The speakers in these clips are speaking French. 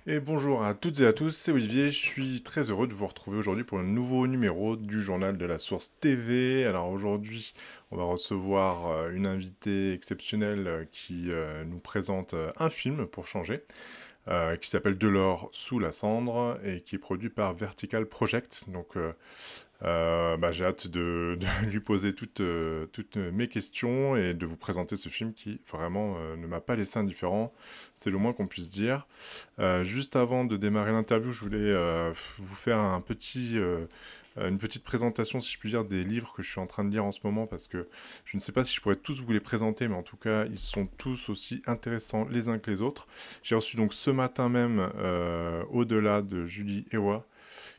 Et bonjour à toutes et à tous, c'est Olivier, je suis très heureux de vous retrouver aujourd'hui pour un nouveau numéro du journal de la Source TV. Alors aujourd'hui, on va recevoir une invitée exceptionnelle qui nous présente un film pour changer, qui s'appelle De l'or sous la cendre et qui est produit par Vertical Project. J'ai hâte de lui poser toutes mes questions et de vous présenter ce film qui vraiment ne m'a pas laissé indifférent, c'est le moins qu'on puisse dire. Juste avant de démarrer l'interview, je voulais vous faire une petite présentation, si je puis dire, des livres que je suis en train de lire en ce moment, parce que je ne sais pas si je pourrais tous vous les présenter, mais en tout cas, ils sont tous aussi intéressants les uns que les autres. J'ai reçu donc ce matin même Au-delà de Julie Ewa,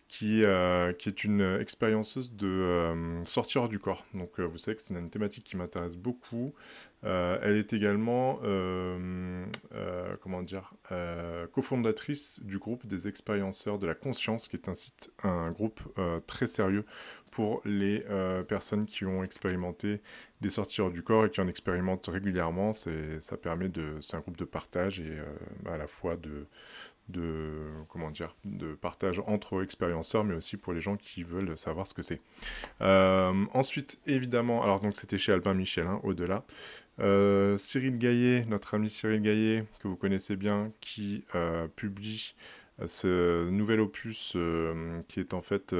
qui est une expériencieuse de sortir hors du corps. Vous savez que c'est une thématique qui m'intéresse beaucoup. Elle est également, comment dire, cofondatrice du groupe des expérienceurs de la conscience, qui est un groupe très sérieux pour les personnes qui ont expérimenté des sorties hors du corps et qui en expérimentent régulièrement. C'est un groupe de partage et à la fois comment dire, de partage entre expérienceurs, mais aussi pour les gens qui veulent savoir ce que c'est. Ensuite, évidemment, alors donc c'était chez Albin Michel, hein, Au-delà. Cyril Gaillet, notre ami Cyril Gaillet, que vous connaissez bien, qui publie ce nouvel opus qui est en fait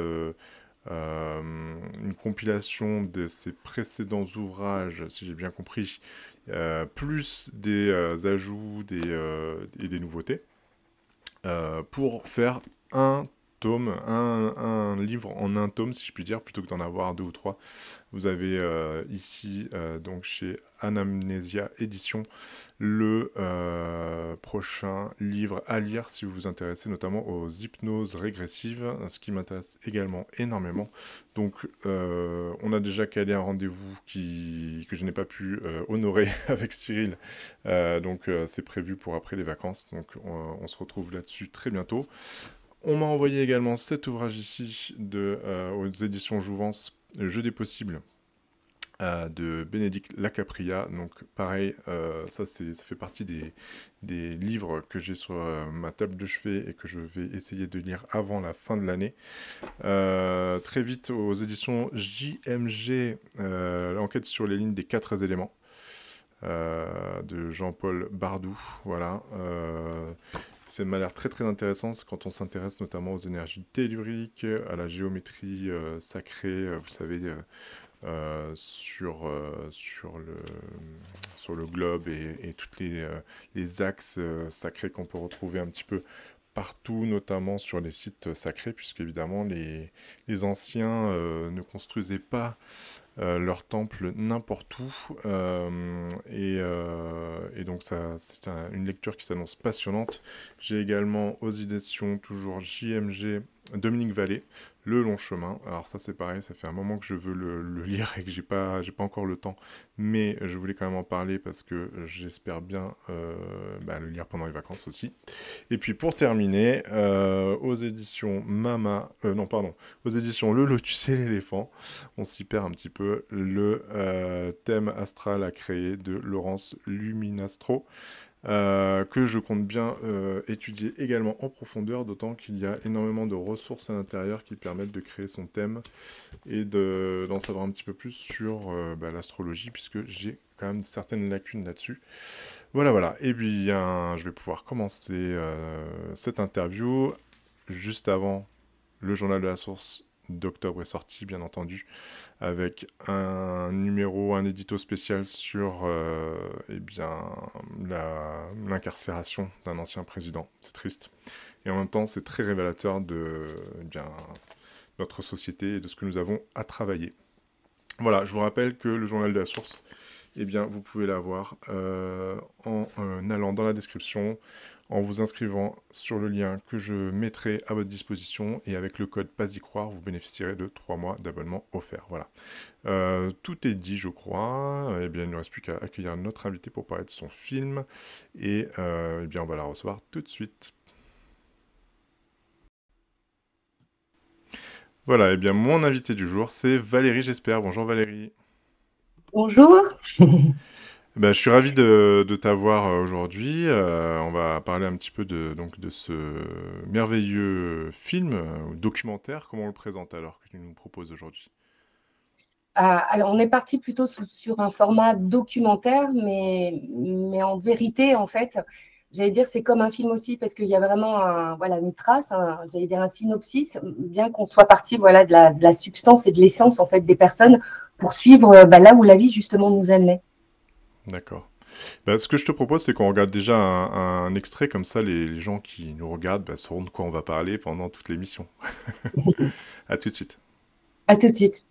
une compilation de ses précédents ouvrages, si j'ai bien compris, plus des ajouts et des nouveautés pour faire un tome, un livre en un tome, si je puis dire, plutôt que d'en avoir deux ou trois. Vous avez ici, donc chez Anamnesia Édition, le prochain livre à lire si vous vous intéressez notamment aux hypnoses régressives, ce qui m'intéresse également énormément. On a déjà calé un rendez-vous que je n'ai pas pu honorer avec Cyril. C'est prévu pour après les vacances. On se retrouve là-dessus très bientôt. On m'a envoyé également cet ouvrage ici aux éditions Jouvence, Le jeu des possibles, de Bénédicte Lacapria. Donc pareil, ça fait partie des livres que j'ai sur ma table de chevet et que je vais essayer de lire avant la fin de l'année. Très vite aux éditions JMG, l'enquête sur les lignes des quatre éléments. De Jean-Paul Bardou, voilà. Ça m'a l'air très très intéressant quand on s'intéresse notamment aux énergies telluriques, à la géométrie sacrée, vous savez, sur le globe et toutes les axes sacrés qu'on peut retrouver un petit peu partout, notamment sur les sites sacrés, puisque évidemment les anciens ne construisaient pas leur temple n'importe où. Et donc c'est une lecture qui s'annonce passionnante. J'ai également aux éditions toujours JMG Dominique Vallée, Le long chemin. Alors ça c'est pareil, ça fait un moment que je veux le lire et que j'ai pas encore le temps, mais je voulais quand même en parler parce que j'espère bien le lire pendant les vacances aussi. Et puis pour terminer, aux éditions aux éditions Le Lotus et l'éléphant, on s'y perd un petit peu, le thème astral à créer de Laurence Luminastro, que je compte bien étudier également en profondeur, d'autant qu'il y a énormément de ressources à l'intérieur qui permettent de créer son thème et d'en savoir un petit peu plus sur l'astrologie, puisque j'ai quand même certaines lacunes là-dessus. Voilà, voilà. Et bien, je vais pouvoir commencer cette interview. Juste avant, le journal de la source d'octobre est sorti, bien entendu, avec un numéro, un édito spécial sur l'incarcération d'un ancien président. C'est triste. Et en même temps, c'est très révélateur de notre société et de ce que nous avons à travailler. Voilà, je vous rappelle que le journal de la source, vous pouvez l'avoir en allant dans la description, en vous inscrivant sur le lien que je mettrai à votre disposition, et avec le code Pas y croire, vous bénéficierez de 3 mois d'abonnement offert. Voilà. Tout est dit, je crois. Il ne nous reste plus qu'à accueillir notre invité pour parler de son film, et on va la recevoir tout de suite. Voilà, mon invité du jour, c'est Valérie, j'espère. Bonjour Valérie. Bonjour. Bah, je suis ravi de t'avoir aujourd'hui. On va parler un petit peu de ce merveilleux film ou documentaire. Comment on le présente alors que tu nous proposes aujourd'hui? Alors, on est parti plutôt sur un format documentaire, mais en vérité, en fait, j'allais dire, c'est comme un film aussi, parce qu'il y a vraiment voilà, une trace, j'allais dire un synopsis, bien qu'on soit parti voilà, de la substance et de l'essence en fait, des personnes pour suivre là où la vie, justement, nous amenait. D'accord. Bah, ce que je te propose, c'est qu'on regarde déjà un extrait, comme ça les gens qui nous regardent sauront de quoi on va parler pendant toute l'émission. À tout de suite. À tout de suite.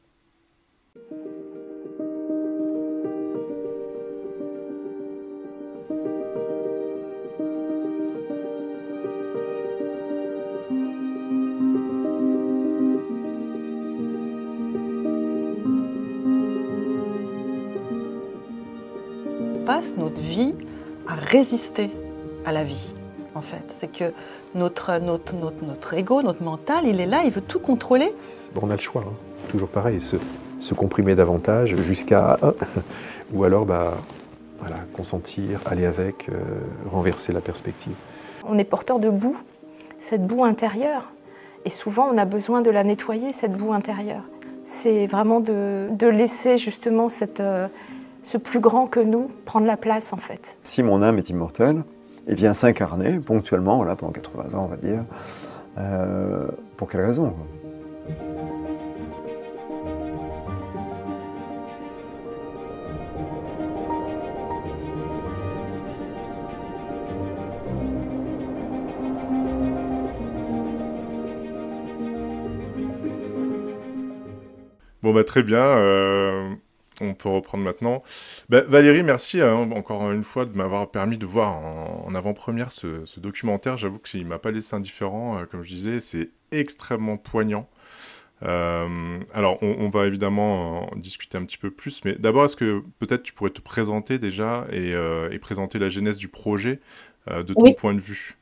On passe notre vie à résister à la vie, en fait. C'est que notre ego, notre mental, il est là, il veut tout contrôler. Bon, on a le choix, hein. Toujours pareil, se comprimer davantage jusqu'à... ou alors, voilà, consentir, aller avec, renverser la perspective. On est porteur de boue, cette boue intérieure. Et souvent, on a besoin de la nettoyer, cette boue intérieure. C'est vraiment de laisser justement ce plus grand que nous prendre la place, en fait. Si mon âme est immortelle, et vient s'incarner ponctuellement, voilà, pendant 80 ans, on va dire, pour quelle raison? Bon, bah, très bien. On peut reprendre maintenant. Bah, Valérie, merci encore une fois de m'avoir permis de voir en avant-première ce documentaire. J'avoue que il m'a pas laissé indifférent. Comme je disais, c'est extrêmement poignant. Alors, on va évidemment en discuter un petit peu plus, mais d'abord, est-ce que peut-être tu pourrais te présenter déjà et présenter la genèse du projet de ton Oui, point de vue?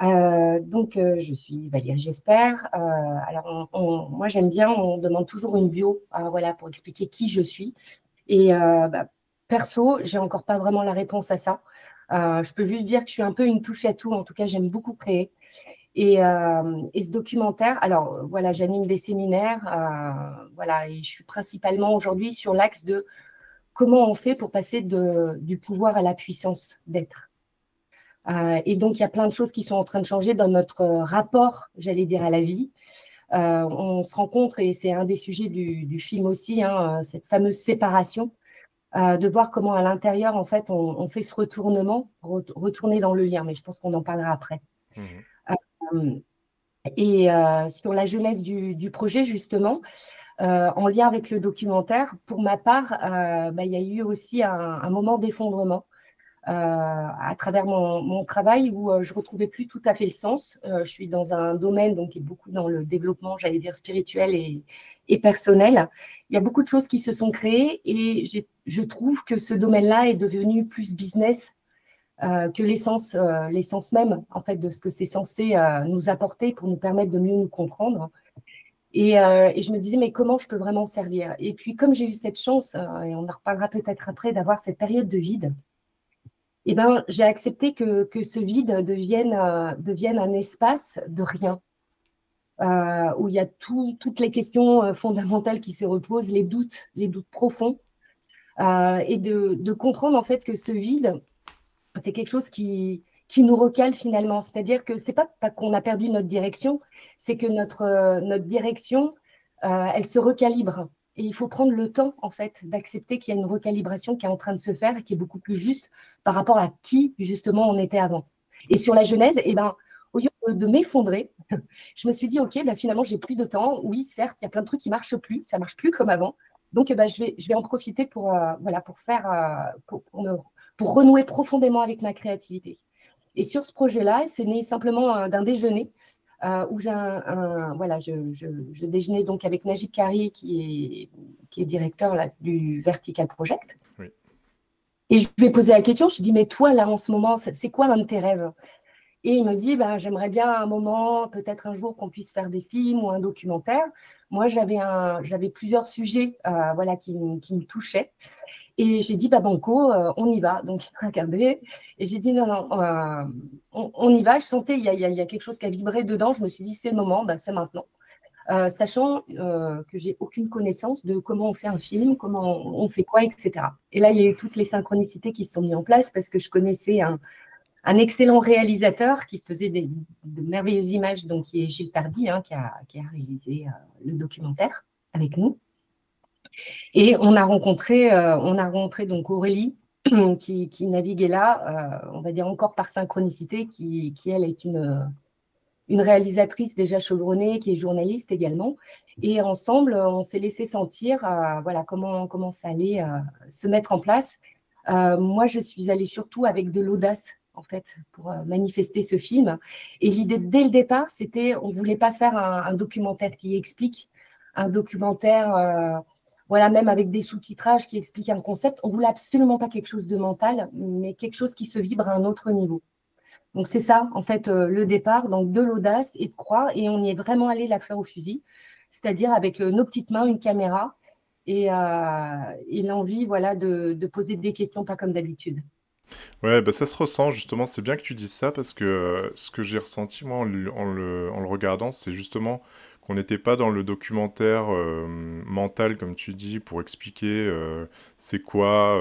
je suis Valérie Gesper. Alors, moi, j'aime bien, on demande toujours une bio voilà, pour expliquer qui je suis. Et perso, j'ai encore pas vraiment la réponse à ça. Je peux juste dire que je suis un peu une touche à tout. En tout cas, j'aime beaucoup créer. Et ce documentaire, alors voilà, j'anime des séminaires, voilà, et je suis principalement aujourd'hui sur l'axe de comment on fait pour passer du pouvoir à la puissance d'être. Et donc, il y a plein de choses qui sont en train de changer dans notre rapport, j'allais dire, à la vie. On se rencontre, et c'est un des sujets du film aussi, hein, cette fameuse séparation, de voir comment à l'intérieur, en fait, on fait ce retournement, retourner dans le lien, mais je pense qu'on en parlera après. Mhm. Euh, sur la jeunesse du projet, justement, en lien avec le documentaire, pour ma part, il y a eu aussi un moment d'effondrement à travers mon travail où je retrouvais plus tout à fait le sens. Je suis dans un domaine donc, qui est beaucoup dans le développement, j'allais dire, spirituel et personnel. Il y a beaucoup de choses qui se sont créées et je trouve que ce domaine-là est devenu plus business que l'essence même en fait, de ce que c'est censé nous apporter pour nous permettre de mieux nous comprendre. Et je me disais, mais comment je peux vraiment servir? Et puis, comme j'ai eu cette chance, et on en reparlera peut-être après, d'avoir cette période de vide, eh ben, j'ai accepté que ce vide devienne un espace de rien, où il y a toutes les questions fondamentales qui se reposent, les doutes profonds, et de comprendre en fait que ce vide, c'est quelque chose qui nous recale finalement. C'est-à-dire que c'est pas qu'on a perdu notre direction, c'est que notre direction, elle se recalibre. Et il faut prendre le temps, en fait, d'accepter qu'il y a une recalibration qui est en train de se faire et qui est beaucoup plus juste par rapport à qui, justement, on était avant. Et sur la genèse, eh ben, au lieu de m'effondrer, je me suis dit, OK, ben, finalement, j'ai plus de temps. Oui, certes, il y a plein de trucs qui ne marchent plus. Ça ne marche plus comme avant. Donc, ben, je vais en profiter voilà, pour faire, pour renouer profondément avec ma créativité. Et sur ce projet-là, c'est né simplement d'un déjeuner où voilà, je déjeunais donc avec Najib Kari, qui est directeur là, du Vertical Project. Oui. Et je lui ai posé la question, je lui ai dit, mais toi, là, en ce moment, c'est quoi l'un de tes rêves? Et il me dit, ben, j'aimerais bien un moment, peut-être un jour qu'on puisse faire des films ou un documentaire. Moi, j'avais plusieurs sujets voilà, qui me touchaient. Et j'ai dit, bah banco, on y va. Donc, il m'a regardé et j'ai dit, non, non, on y va. Je sentais, il y a quelque chose qui a vibré dedans. Je me suis dit, c'est le moment, bah, c'est maintenant. Sachant que j'ai aucune connaissance de comment on fait un film, comment on fait quoi, etc. Et là, il y a eu toutes les synchronicités qui se sont mises en place parce que je connaissais un excellent réalisateur qui faisait de merveilleuses images, donc qui est Gilles Tardy, hein, qui a réalisé le documentaire avec nous. Et on a rencontré donc Aurélie, qui naviguait là, on va dire encore par synchronicité, qui elle, est une réalisatrice déjà chevronnée, qui est journaliste également. Et ensemble, on s'est laissé sentir voilà, comment ça allait se mettre en place. Moi, je suis allée surtout avec de l'audace, en fait, pour manifester ce film. Et l'idée, dès le départ, c'était, on ne voulait pas faire un documentaire qui explique, un documentaire, voilà, même avec des sous-titrages qui expliquent un concept. On ne voulait absolument pas quelque chose de mental, mais quelque chose qui se vibre à un autre niveau. Donc, c'est ça, en fait, le départ, donc de l'audace et de croire. Et on y est vraiment allé la fleur au fusil, c'est-à-dire avec nos petites mains, une caméra et l'envie, voilà, de poser des questions pas comme d'habitude. Ouais, bah ça se ressent justement, c'est bien que tu dises ça parce que ce que j'ai ressenti moi en le regardant, c'est justement qu'on n'était pas dans le documentaire mental, comme tu dis, pour expliquer c'est quoi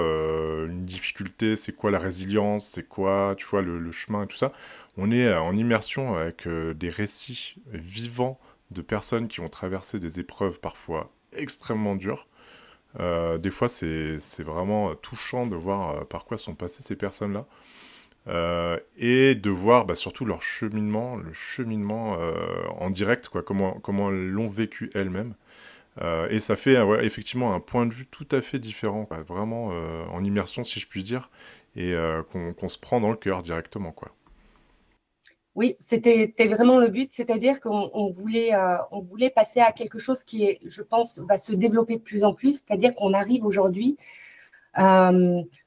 une difficulté, c'est quoi la résilience, c'est quoi, tu vois, le chemin et tout ça. On est en immersion avec des récits vivants de personnes qui ont traversé des épreuves parfois extrêmement dures. Des fois, c'est vraiment touchant de voir par quoi sont passées ces personnes-là. Et de voir bah, surtout leur cheminement, le cheminement en direct, quoi, comment elles l'ont vécu elles-mêmes. Et ça fait ouais, effectivement un point de vue tout à fait différent, quoi, vraiment en immersion, si je puis dire, et qu'on se prend dans le cœur directement, quoi. Oui, c'était vraiment le but, c'est-à-dire on voulait passer à quelque chose qui est, je pense, va se développer de plus en plus, c'est-à-dire qu'on arrive aujourd'hui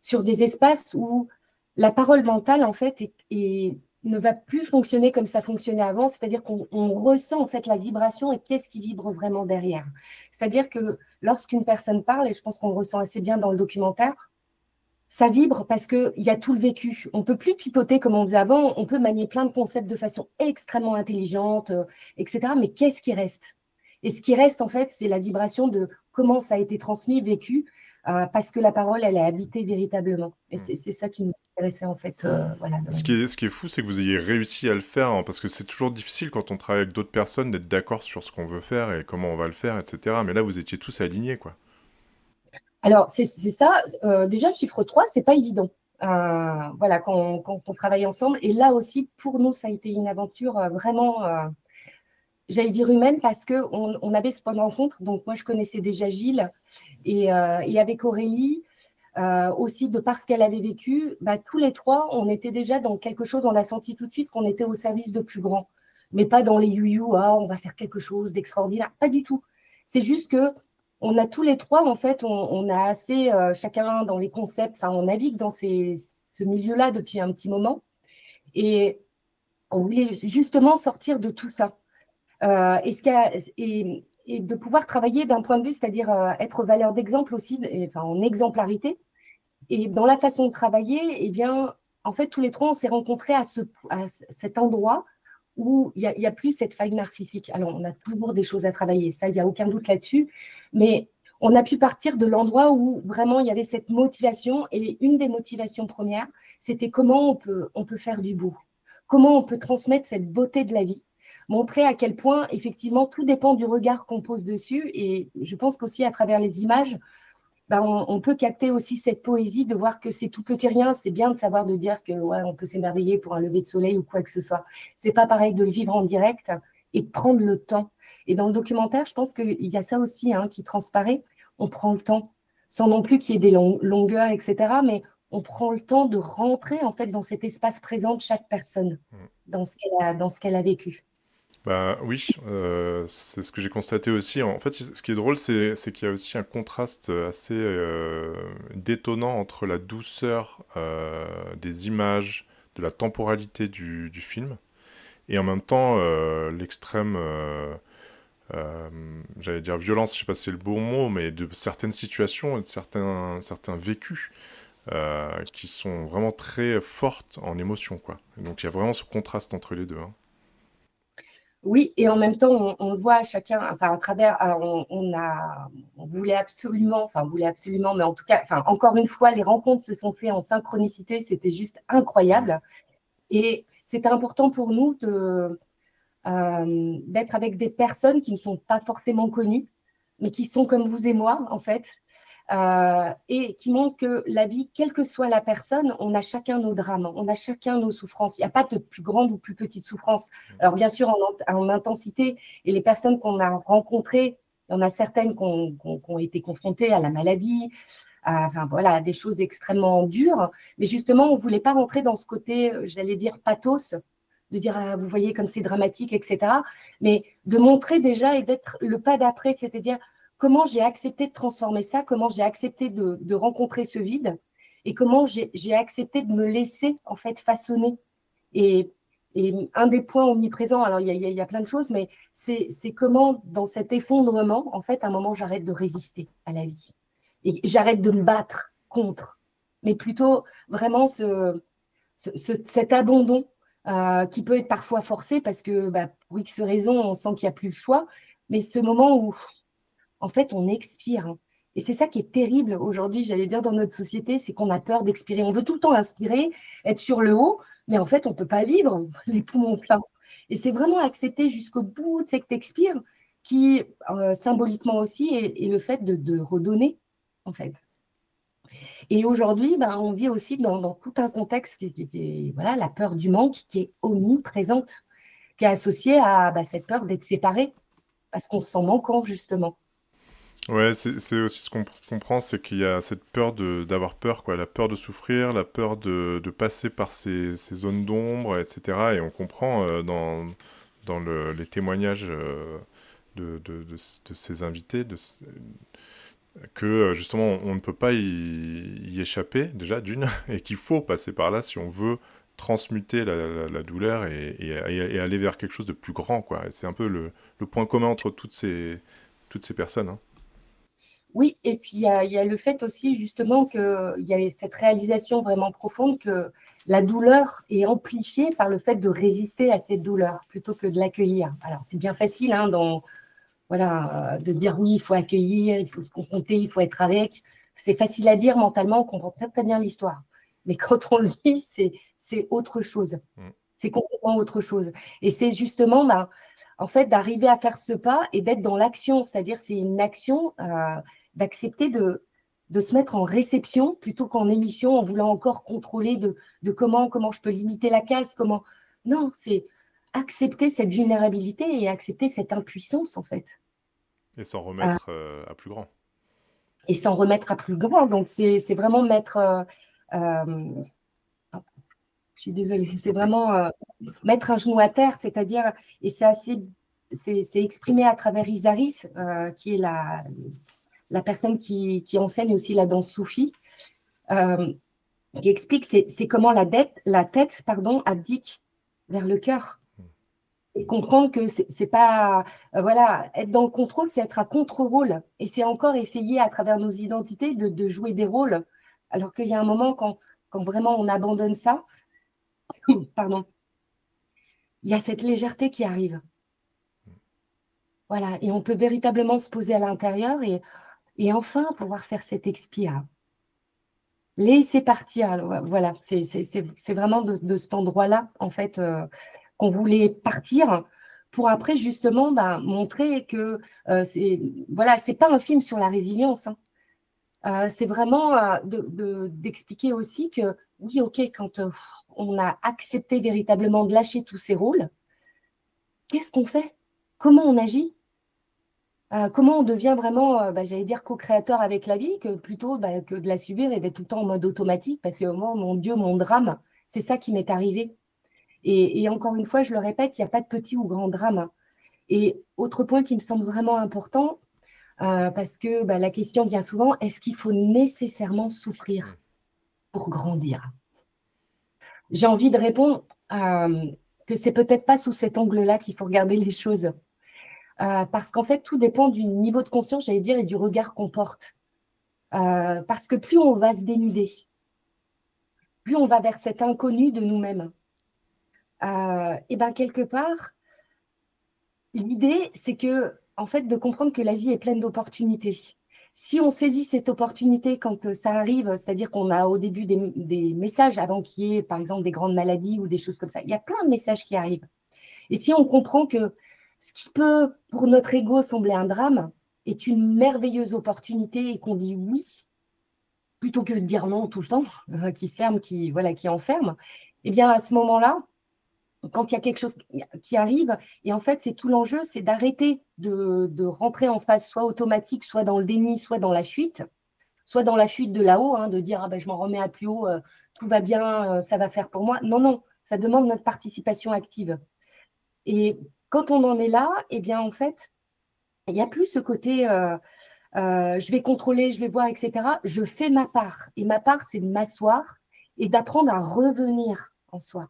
sur des espaces où la parole mentale, en fait, ne va plus fonctionner comme ça fonctionnait avant, c'est-à-dire qu'on ressent, en fait, la vibration et qu'est-ce qui vibre vraiment derrière. C'est-à-dire que lorsqu'une personne parle, et je pense qu'on le ressent assez bien dans le documentaire, ça vibre parce qu'il y a tout le vécu. On ne peut plus pipoter comme on faisait avant, on peut manier plein de concepts de façon extrêmement intelligente, etc. Mais qu'est-ce qui reste? Et ce qui reste, en fait, c'est la vibration de comment ça a été transmis, vécu, parce que la parole, elle est habitée véritablement. Et c'est ça qui nous intéressait, en fait. Voilà, Ce qui est fou, c'est que vous ayez réussi à le faire, hein, parce que c'est toujours difficile quand on travaille avec d'autres personnes d'être d'accord sur ce qu'on veut faire et comment on va le faire, etc. Mais là, vous étiez tous alignés, quoi. Alors, c'est ça. Déjà, le chiffre 3, ce n'est pas évident. Voilà, quand on travaille ensemble. Et là aussi, pour nous, ça a été une aventure vraiment, j'allais dire humaine, parce qu'on avait ce point de rencontre. Donc, moi, je connaissais déjà Gilles. Et avec Aurélie, aussi, de par ce qu'elle avait vécu, bah, tous les trois, on était déjà dans quelque chose, on a senti tout de suite qu'on était au service de plus grand. Mais pas dans les you-you, on va faire quelque chose d'extraordinaire. Pas du tout. C'est juste que on a tous les trois, en fait, on a assez, chacun dans les concepts, enfin, on navigue dans ce milieu-là depuis un petit moment. Et on voulait justement sortir de tout ça. Et de pouvoir travailler d'un point de vue, c'est-à-dire être valeur d'exemple aussi, enfin, en exemplarité. Et dans la façon de travailler, eh bien, en fait, tous les trois, on s'est rencontrés à cet endroit où il y a plus cette faille narcissique. Alors, on a toujours des choses à travailler, ça, il n'y a aucun doute là-dessus, mais on a pu partir de l'endroit où vraiment il y avait cette motivation, et une des motivations premières, c'était comment on peut faire du beau, comment on peut transmettre cette beauté de la vie, montrer à quel point, effectivement, tout dépend du regard qu'on pose dessus, et je pense qu'aussi à travers les images, ben, on peut capter aussi cette poésie de voir que c'est tout petit rien. C'est bien de savoir de dire que ouais, on peut s'émerveiller pour un lever de soleil ou quoi que ce soit. C'est pas pareil de le vivre en direct et de prendre le temps. Et dans le documentaire, je pense qu'il y a ça aussi qui transparaît. On prend le temps, sans non plus qu'il y ait des longueurs, etc. Mais on prend le temps de rentrer en fait dans cet espace présent de chaque personne, dans ce qu'elle a vécu. Bah oui, c'est ce que j'ai constaté aussi. En fait, ce qui est drôle, c'est qu'il y a aussi un contraste assez détonnant entre la douceur des images, de la temporalité du film, et en même temps l'extrême j'allais dire violence, je sais pas si c'est le bon mot, mais de certaines situations et de certains vécus qui sont vraiment très fortes en émotion, quoi. Et donc il y a vraiment ce contraste entre les deux, hein. Oui, et en même temps, on voit chacun, enfin, à travers, on voulait absolument, mais en tout cas, enfin, encore une fois, les rencontres se sont faites en synchronicité, c'était juste incroyable. Et c'était important pour nous d'être avec des personnes qui ne sont pas forcément connues, mais qui sont comme vous et moi, en fait, et qui montrent que la vie, quelle que soit la personne, on a chacun nos drames, on a chacun nos souffrances. Il n'y a pas de plus grande ou plus petite souffrance. Alors, bien sûr, en intensité, et les personnes qu'on a rencontrées, il y en a certaines qui ont été confrontées à la maladie, enfin, voilà, des choses extrêmement dures. Mais justement, on ne voulait pas rentrer dans ce côté, j'allais dire, pathos, de dire, ah, vous voyez comme c'est dramatique, etc. Mais de montrer déjà et d'être le pas d'après, c'est-à-dire comment j'ai accepté de transformer ça, comment j'ai accepté de rencontrer ce vide et comment j'ai accepté de me laisser, en fait, façonner. Et, et un des points omniprésents, alors il y a plein de choses, mais c'est comment, dans cet effondrement, en fait, à un moment, j'arrête de résister à la vie. Et j'arrête de me battre contre, mais plutôt vraiment cet abandon qui peut être parfois forcé parce que, bah, pour X raisons, on sent qu'il n'y a plus le choix, mais ce moment où, en fait, on expire, hein. Et c'est ça qui est terrible aujourd'hui, j'allais dire, dans notre société, c'est qu'on a peur d'expirer. On veut tout le temps inspirer, être sur le haut, mais en fait, on ne peut pas vivre les poumons pleins. Et c'est vraiment accepter jusqu'au bout de cette expire qui, symboliquement aussi, est le fait de redonner, en fait. Et aujourd'hui, ben, on vit aussi dans tout un contexte voilà, la peur du manque qui est omniprésente, qui est associée à cette peur d'être séparé, parce qu'on se sent manquant, justement. Ouais, c'est aussi ce qu'on comprend, c'est qu'il y a cette peur d'avoir peur, quoi, la peur de souffrir, la peur de passer par ces zones d'ombre, etc. Et on comprend dans les témoignages de ces invités que justement on ne peut pas y échapper, déjà d'une, et qu'il faut passer par là si on veut transmuter la douleur et aller vers quelque chose de plus grand, quoi. Et c'est un peu le point commun entre toutes ces personnes, hein. Oui, et puis il y a le fait aussi justement qu'il y a cette réalisation vraiment profonde que la douleur est amplifiée par le fait de résister à cette douleur plutôt que de l'accueillir. Alors c'est bien facile hein, voilà, de dire oui, il faut accueillir, il faut se confronter, il faut être avec. C'est facile à dire mentalement, on comprend très très bien l'histoire. Mais quand on le vit, c'est autre chose. Mm. C'est complètement autre chose. Et c'est justement, en fait, d'arriver à faire ce pas et d'être dans l'action. C'est-à-dire, c'est une action d'accepter de se mettre en réception plutôt qu'en émission, en voulant encore contrôler de comment je peux limiter la casse, comment. Non, c'est accepter cette vulnérabilité et accepter cette impuissance, en fait. Et s'en remettre à plus grand. Et s'en remettre à plus grand. Donc, c'est vraiment mettre. Euh, je suis désolée, c'est vraiment mettre un genou à terre, c'est-à-dire, et c'est exprimé à travers Isaris, qui est la personne qui enseigne aussi la danse soufie, qui explique c'est comment la tête abdique vers le cœur. Et comprendre que c'est pas, voilà, être dans le contrôle, c'est être à contre-rôle. Et c'est encore essayer à travers nos identités de jouer des rôles. Alors qu'il y a un moment quand vraiment on abandonne ça, pardon, il y a cette légèreté qui arrive. Voilà, et on peut véritablement se poser à l'intérieur et enfin pouvoir faire cet expire. Laisser partir. Alors, voilà, c'est vraiment de cet endroit-là, en fait, qu'on voulait partir pour après, justement, montrer que voilà, c'est pas un film sur la résilience, hein. C'est vraiment d'expliquer aussi que, oui, OK, quand on a accepté véritablement de lâcher tous ces rôles, qu'est-ce qu'on fait? Comment on agit? Comment on devient vraiment, j'allais dire, co-créateur avec la vie, que plutôt que de la subir et d'être tout le temps en mode automatique, parce que moi, mon Dieu, mon drame, c'est ça qui m'est arrivé. Et encore une fois, je le répète, il n'y a pas de petit ou grand drame. Et autre point qui me semble vraiment important, parce que la question vient souvent, est-ce qu'il faut nécessairement souffrir pour grandir? J'ai envie de répondre que c'est peut-être pas sous cet angle-là qu'il faut regarder les choses. parce qu'en fait, tout dépend du niveau de conscience, j'allais dire, et du regard qu'on porte. Parce que plus on va se dénuder, plus on va vers cet inconnu de nous-mêmes. Et bien, quelque part, l'idée, c'est que, en fait, de comprendre que la vie est pleine d'opportunités. Si on saisit cette opportunité quand ça arrive, c'est-à-dire qu'on a au début des messages avant qu'il y ait, par exemple, des grandes maladies ou des choses comme ça, il y a plein de messages qui arrivent. Et si on comprend que ce qui peut, pour notre ego, sembler un drame, est une merveilleuse opportunité et qu'on dit oui, plutôt que de dire non tout le temps, qui ferme, qui enferme, eh bien, à ce moment-là, quand il y a quelque chose qui arrive, et en fait, c'est tout l'enjeu, c'est d'arrêter de rentrer en phase soit automatique, soit dans le déni, soit dans la fuite de là-haut, de dire ah ben, je m'en remets à plus haut, tout va bien, ça va faire pour moi. Non, non, ça demande notre participation active. Et quand on en est là, eh bien, en fait, il n'y a plus ce côté je vais contrôler, je vais voir, etc. Je fais ma part. Et ma part, c'est de m'asseoir et d'apprendre à revenir en soi.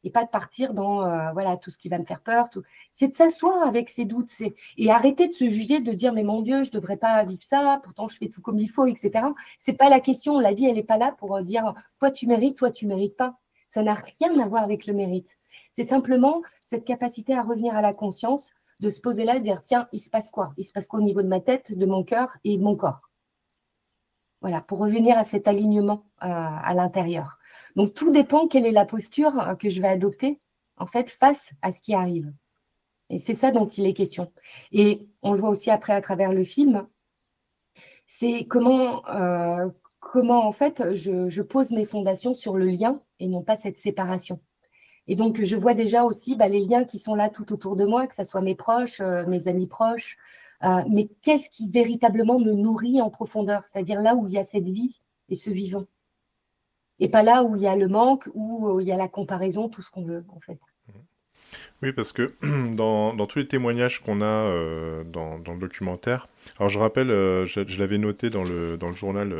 Et pas de partir dans tout ce qui va me faire peur. C'est de s'asseoir avec ses doutes et arrêter de se juger, de dire mais mon Dieu, je ne devrais pas vivre ça, pourtant je fais tout comme il faut, etc. Ce n'est pas la question. La vie, elle n'est pas là pour dire toi tu mérites, toi tu ne mérites pas. Ça n'a rien à voir avec le mérite. C'est simplement cette capacité à revenir à la conscience, de se poser là et de dire tiens, il se passe quoi? Il se passe quoi au niveau de ma tête, de mon cœur et de mon corps? Voilà, pour revenir à cet alignement à l'intérieur. Donc, tout dépend quelle est la posture que je vais adopter, en fait, face à ce qui arrive. Et c'est ça dont il est question. Et on le voit aussi après à travers le film, c'est comment en fait, je pose mes fondations sur le lien et non pas cette séparation. Et donc, je vois déjà aussi les liens qui sont là tout autour de moi, que ce soit mes proches, mes amis proches, mais qu'est-ce qui véritablement me nourrit en profondeur, c'est-à-dire là où il y a cette vie et ce vivant. Et pas là où il y a le manque, où il y a la comparaison, tout ce qu'on veut, en fait. Oui, parce que dans tous les témoignages qu'on a dans le documentaire, alors je rappelle, je l'avais noté dans le journal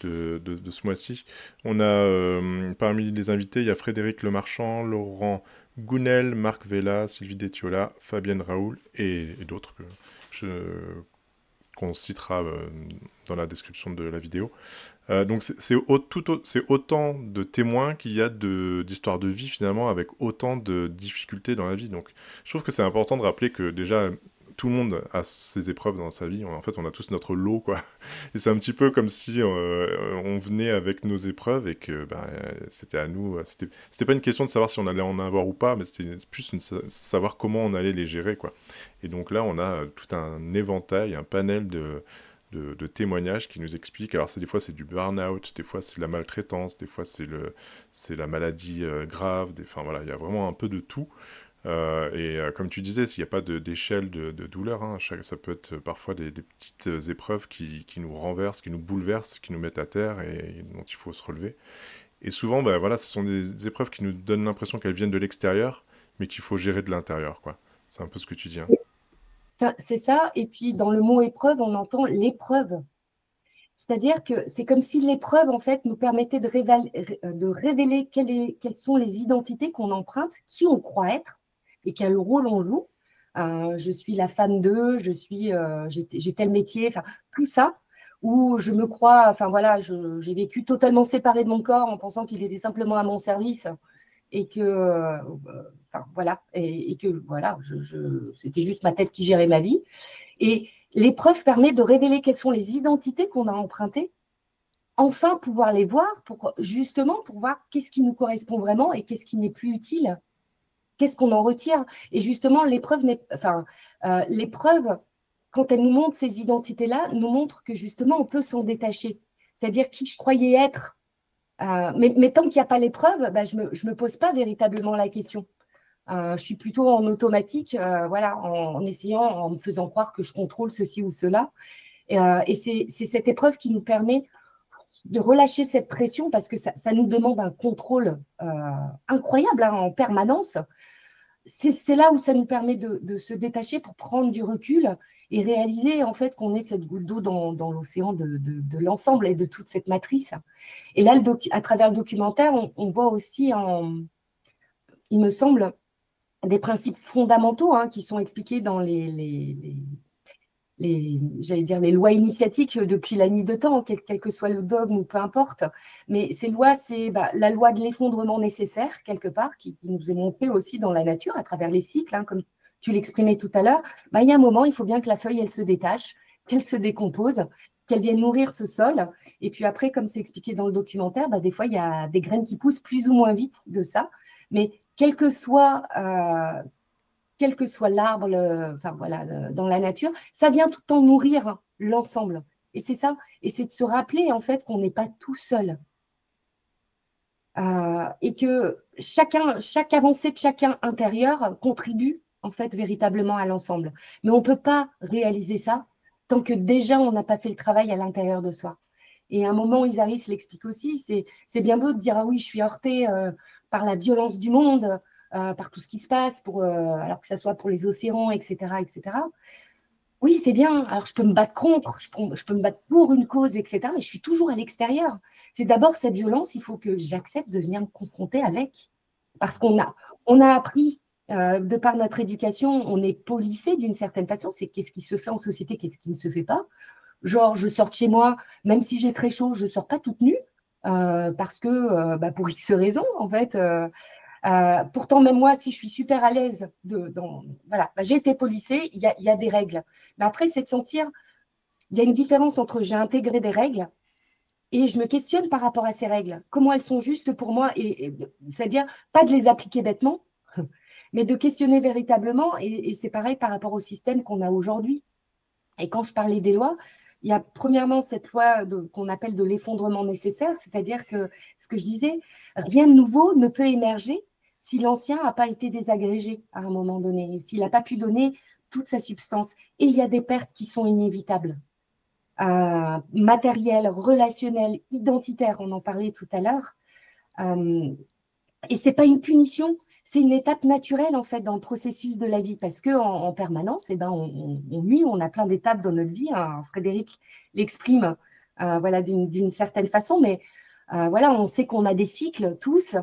de ce mois-ci, on a parmi les invités, il y a Frédéric Lemarchand, Laurent Gounel, Marc Vella, Sylvie Détiola, Fabienne Raoul et d'autres qu'on citera dans la description de la vidéo. Donc c'est autant de témoins qu'il y a d'histoires de vie finalement, avec autant de difficultés dans la vie. Donc je trouve que c'est important de rappeler que déjà tout le monde a ses épreuves dans sa vie. En fait, on a tous notre lot, quoi. Et c'est un petit peu comme si on venait avec nos épreuves et que c'était à nous. C'était pas une question de savoir si on allait en avoir ou pas, mais c'était plus savoir comment on allait les gérer, quoi. Et donc là, on a tout un éventail, un panel de témoignages qui nous expliquent. Alors des fois c'est du burn-out, des fois c'est de la maltraitance, des fois c'est la maladie grave, enfin voilà, il y a vraiment un peu de tout. Comme tu disais, s'il n'y a pas d'échelle de douleur, ça peut être parfois des petites épreuves qui nous renversent, qui nous bouleversent, qui nous mettent à terre et dont il faut se relever. Et souvent, voilà, ce sont des épreuves qui nous donnent l'impression qu'elles viennent de l'extérieur, mais qu'il faut gérer de l'intérieur, quoi. C'est un peu ce que tu dis. C'est ça, et puis dans le mot épreuve, on entend l'épreuve. C'est-à-dire que c'est comme si l'épreuve, en fait, nous permettait de révéler quelles sont les identités qu'on emprunte, qui on croit être, et quel rôle on joue. Je suis la femme d'eux, j'ai tel métier, enfin, tout ça, où je me crois, enfin voilà, j'ai vécu totalement séparée de mon corps en pensant qu'il était simplement à mon service, et que voilà, et que voilà, c'était juste ma tête qui gérait ma vie. Et l'épreuve permet de révéler quelles sont les identités qu'on a empruntées, enfin pouvoir les voir pour voir qu'est-ce qui nous correspond vraiment et qu'est-ce qui n'est plus utile, qu'est-ce qu'on en retire. Et justement, l'épreuve, quand elle nous montre ces identités-là, nous montre que justement, on peut s'en détacher. C'est-à-dire qui je croyais être. Mais tant qu'il n'y a pas l'épreuve, je me pose pas véritablement la question. Je suis plutôt en automatique, en essayant, en me faisant croire que je contrôle ceci ou cela. Et c'est cette épreuve qui nous permet de relâcher cette pression parce que ça nous demande un contrôle incroyable en permanence. C'est là où ça nous permet de se détacher pour prendre du recul et réaliser en fait qu'on est cette goutte d'eau dans l'océan de l'ensemble et de toute cette matrice. Et là, à travers le documentaire, on voit aussi, il me semble, des principes fondamentaux hein, qui sont expliqués dans j'allais dire les lois initiatiques depuis la nuit de temps, quel que soit le dogme ou peu importe. Mais ces lois, c'est la loi de l'effondrement nécessaire, quelque part, qui nous est montrée aussi dans la nature, à travers les cycles, hein, comme tu l'exprimais tout à l'heure. Il y a un moment, il faut bien que la feuille, elle se détache, qu'elle se décompose, qu'elle vienne nourrir ce sol. Et puis après, comme c'est expliqué dans le documentaire, des fois, il y a des graines qui poussent plus ou moins vite de ça. Mais quel que soit l'arbre, enfin voilà, dans la nature, ça vient tout le temps nourrir l'ensemble. Et c'est ça. Et c'est de se rappeler en fait qu'on n'est pas tout seul. Et que chaque avancée de chacun intérieur contribue en fait véritablement à l'ensemble. Mais on ne peut pas réaliser ça tant que déjà on n'a pas fait le travail à l'intérieur de soi. Et à un moment, Isaris l'explique aussi, c'est bien beau de dire « Ah oui, je suis heurtée par la violence du monde », par tout ce qui se passe, alors que ce soit pour les océans, etc., etc. Oui, c'est bien. Alors, je peux me battre contre, je peux me battre pour une cause, etc., mais je suis toujours à l'extérieur. C'est d'abord cette violence, il faut que j'accepte de venir me confronter avec. Parce qu'on a appris, de par notre éducation, on est policé d'une certaine façon. C'est qu'est-ce qui se fait en société, qu'est-ce qui ne se fait pas. Genre, je sors de chez moi, même si j'ai très chaud, je ne sors pas toute nue, parce que, pour X raisons, en fait, pourtant, même moi, si je suis super à l'aise, voilà, j'ai été policée, il y a des règles. Mais après, c'est de sentir, il y a une différence entre j'ai intégré des règles et je me questionne par rapport à ces règles. Comment elles sont justes pour moi, c'est-à-dire pas de les appliquer bêtement, mais de questionner véritablement. Et c'est pareil par rapport au système qu'on a aujourd'hui. Et quand je parlais des lois, il y a premièrement cette loi qu'on appelle de l'effondrement nécessaire, c'est-à-dire que ce que je disais, rien de nouveau ne peut émerger si l'ancien n'a pas été désagrégé à un moment donné, s'il n'a pas pu donner toute sa substance. Et il y a des pertes qui sont inévitables, matérielles, relationnelles, identitaires, on en parlait tout à l'heure. Et ce n'est pas une punition, c'est une étape naturelle en fait dans le processus de la vie, parce qu'en permanence, on mue, on a plein d'étapes dans notre vie, hein. Frédéric l'exprime voilà, d'une certaine façon, mais voilà, on sait qu'on a des cycles tous,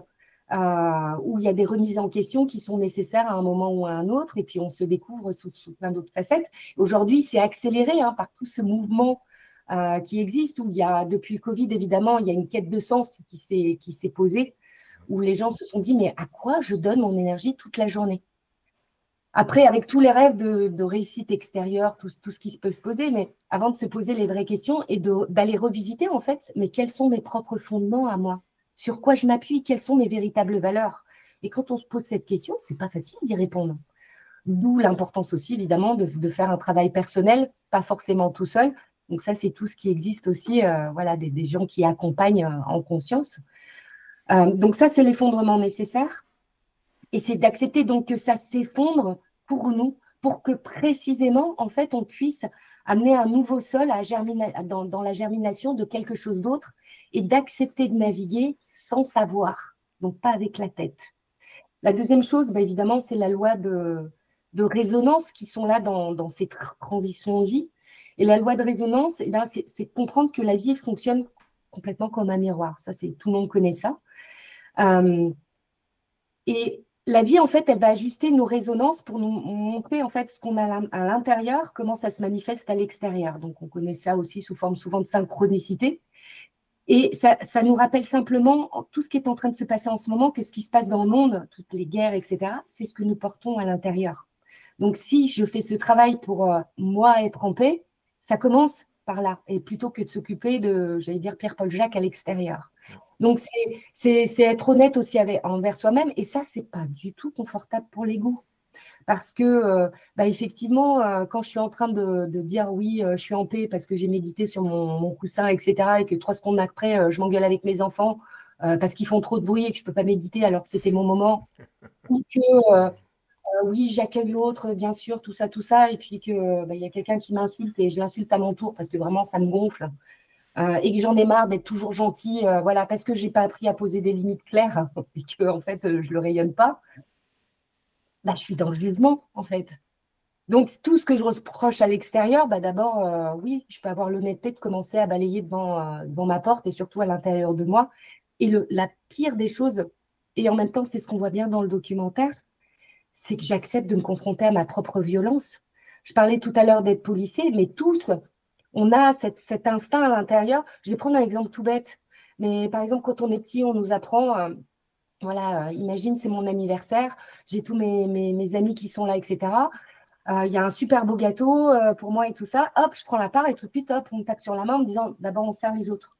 où il y a des remises en question qui sont nécessaires à un moment ou à un autre, et puis on se découvre sous plein d'autres facettes. Aujourd'hui, c'est accéléré hein, par tout ce mouvement qui existe, où il y a, depuis le Covid, évidemment, il y a une quête de sens qui s'est posée, où les gens se sont dit, mais à quoi je donne mon énergie toute la journée? Après, avec tous les rêves de réussite extérieure, tout ce qui peut se poser, mais avant de se poser les vraies questions et d'aller revisiter, en fait, mais quels sont mes propres fondements à moi? Sur quoi je m'appuie? Quelles sont mes véritables valeurs? Et quand on se pose cette question, c'est pas facile d'y répondre. D'où l'importance aussi, évidemment, de faire un travail personnel, pas forcément tout seul. Donc ça, c'est tout ce qui existe aussi, voilà, des gens qui accompagnent en conscience. Donc ça, c'est l'effondrement nécessaire. Et c'est d'accepter donc que ça s'effondre pour nous, pour que précisément, en fait, on puisse amener un nouveau sol dans la germination de quelque chose d'autre et d'accepter de naviguer sans savoir, donc pas avec la tête. La deuxième chose, évidemment, c'est la loi de résonance qui sont là dans ces transitions de vie. Et la loi de résonance, c'est de comprendre que la vie fonctionne complètement comme un miroir. Ça, tout le monde connaît ça. Et la vie, en fait, elle va ajuster nos résonances pour nous montrer, en fait, ce qu'on a à l'intérieur, comment ça se manifeste à l'extérieur. Donc, on connaît ça aussi sous forme souvent de synchronicité. Et ça nous rappelle simplement tout ce qui est en train de se passer en ce moment, que ce qui se passe dans le monde, toutes les guerres, etc., c'est ce que nous portons à l'intérieur. Donc, si je fais ce travail pour moi être en paix, ça commence par là, et plutôt que de s'occuper de, j'allais dire, Pierre-Paul Jacques à l'extérieur. Donc, c'est être honnête aussi envers soi-même, et ça, c'est pas du tout confortable pour l'ego. Parce que, effectivement, quand je suis en train de dire oui, je suis en paix parce que j'ai médité sur mon coussin, etc., et que 3 secondes après, je m'engueule avec mes enfants parce qu'ils font trop de bruit et que je ne peux pas méditer alors que c'était mon moment, ou que oui, j'accueille l'autre, bien sûr, tout ça, et puis qu'il y a quelqu'un qui m'insulte et je l'insulte à mon tour parce que vraiment, ça me gonfle. Et que j'en ai marre d'être toujours gentille, voilà, parce que je n'ai pas appris à poser des limites claires et que, en fait, je ne le rayonne pas. Je suis dans le jugement, en fait. Donc, tout ce que je reproche à l'extérieur, d'abord, oui, je peux avoir l'honnêteté de commencer à balayer devant ma porte et surtout à l'intérieur de moi. Et la pire des choses, et en même temps, c'est ce qu'on voit bien dans le documentaire, c'est que j'accepte de me confronter à ma propre violence. Je parlais tout à l'heure d'être policier, mais tous, on a cet instinct à l'intérieur. Je vais prendre un exemple tout bête, mais par exemple, quand on est petit, on nous apprend, voilà, imagine, c'est mon anniversaire, j'ai tous mes amis qui sont là, etc. Il y a un super beau gâteau pour moi et tout ça. Hop, je prends la part et tout de suite, hop, on me tape sur la main en me disant, d'abord, on sert les autres.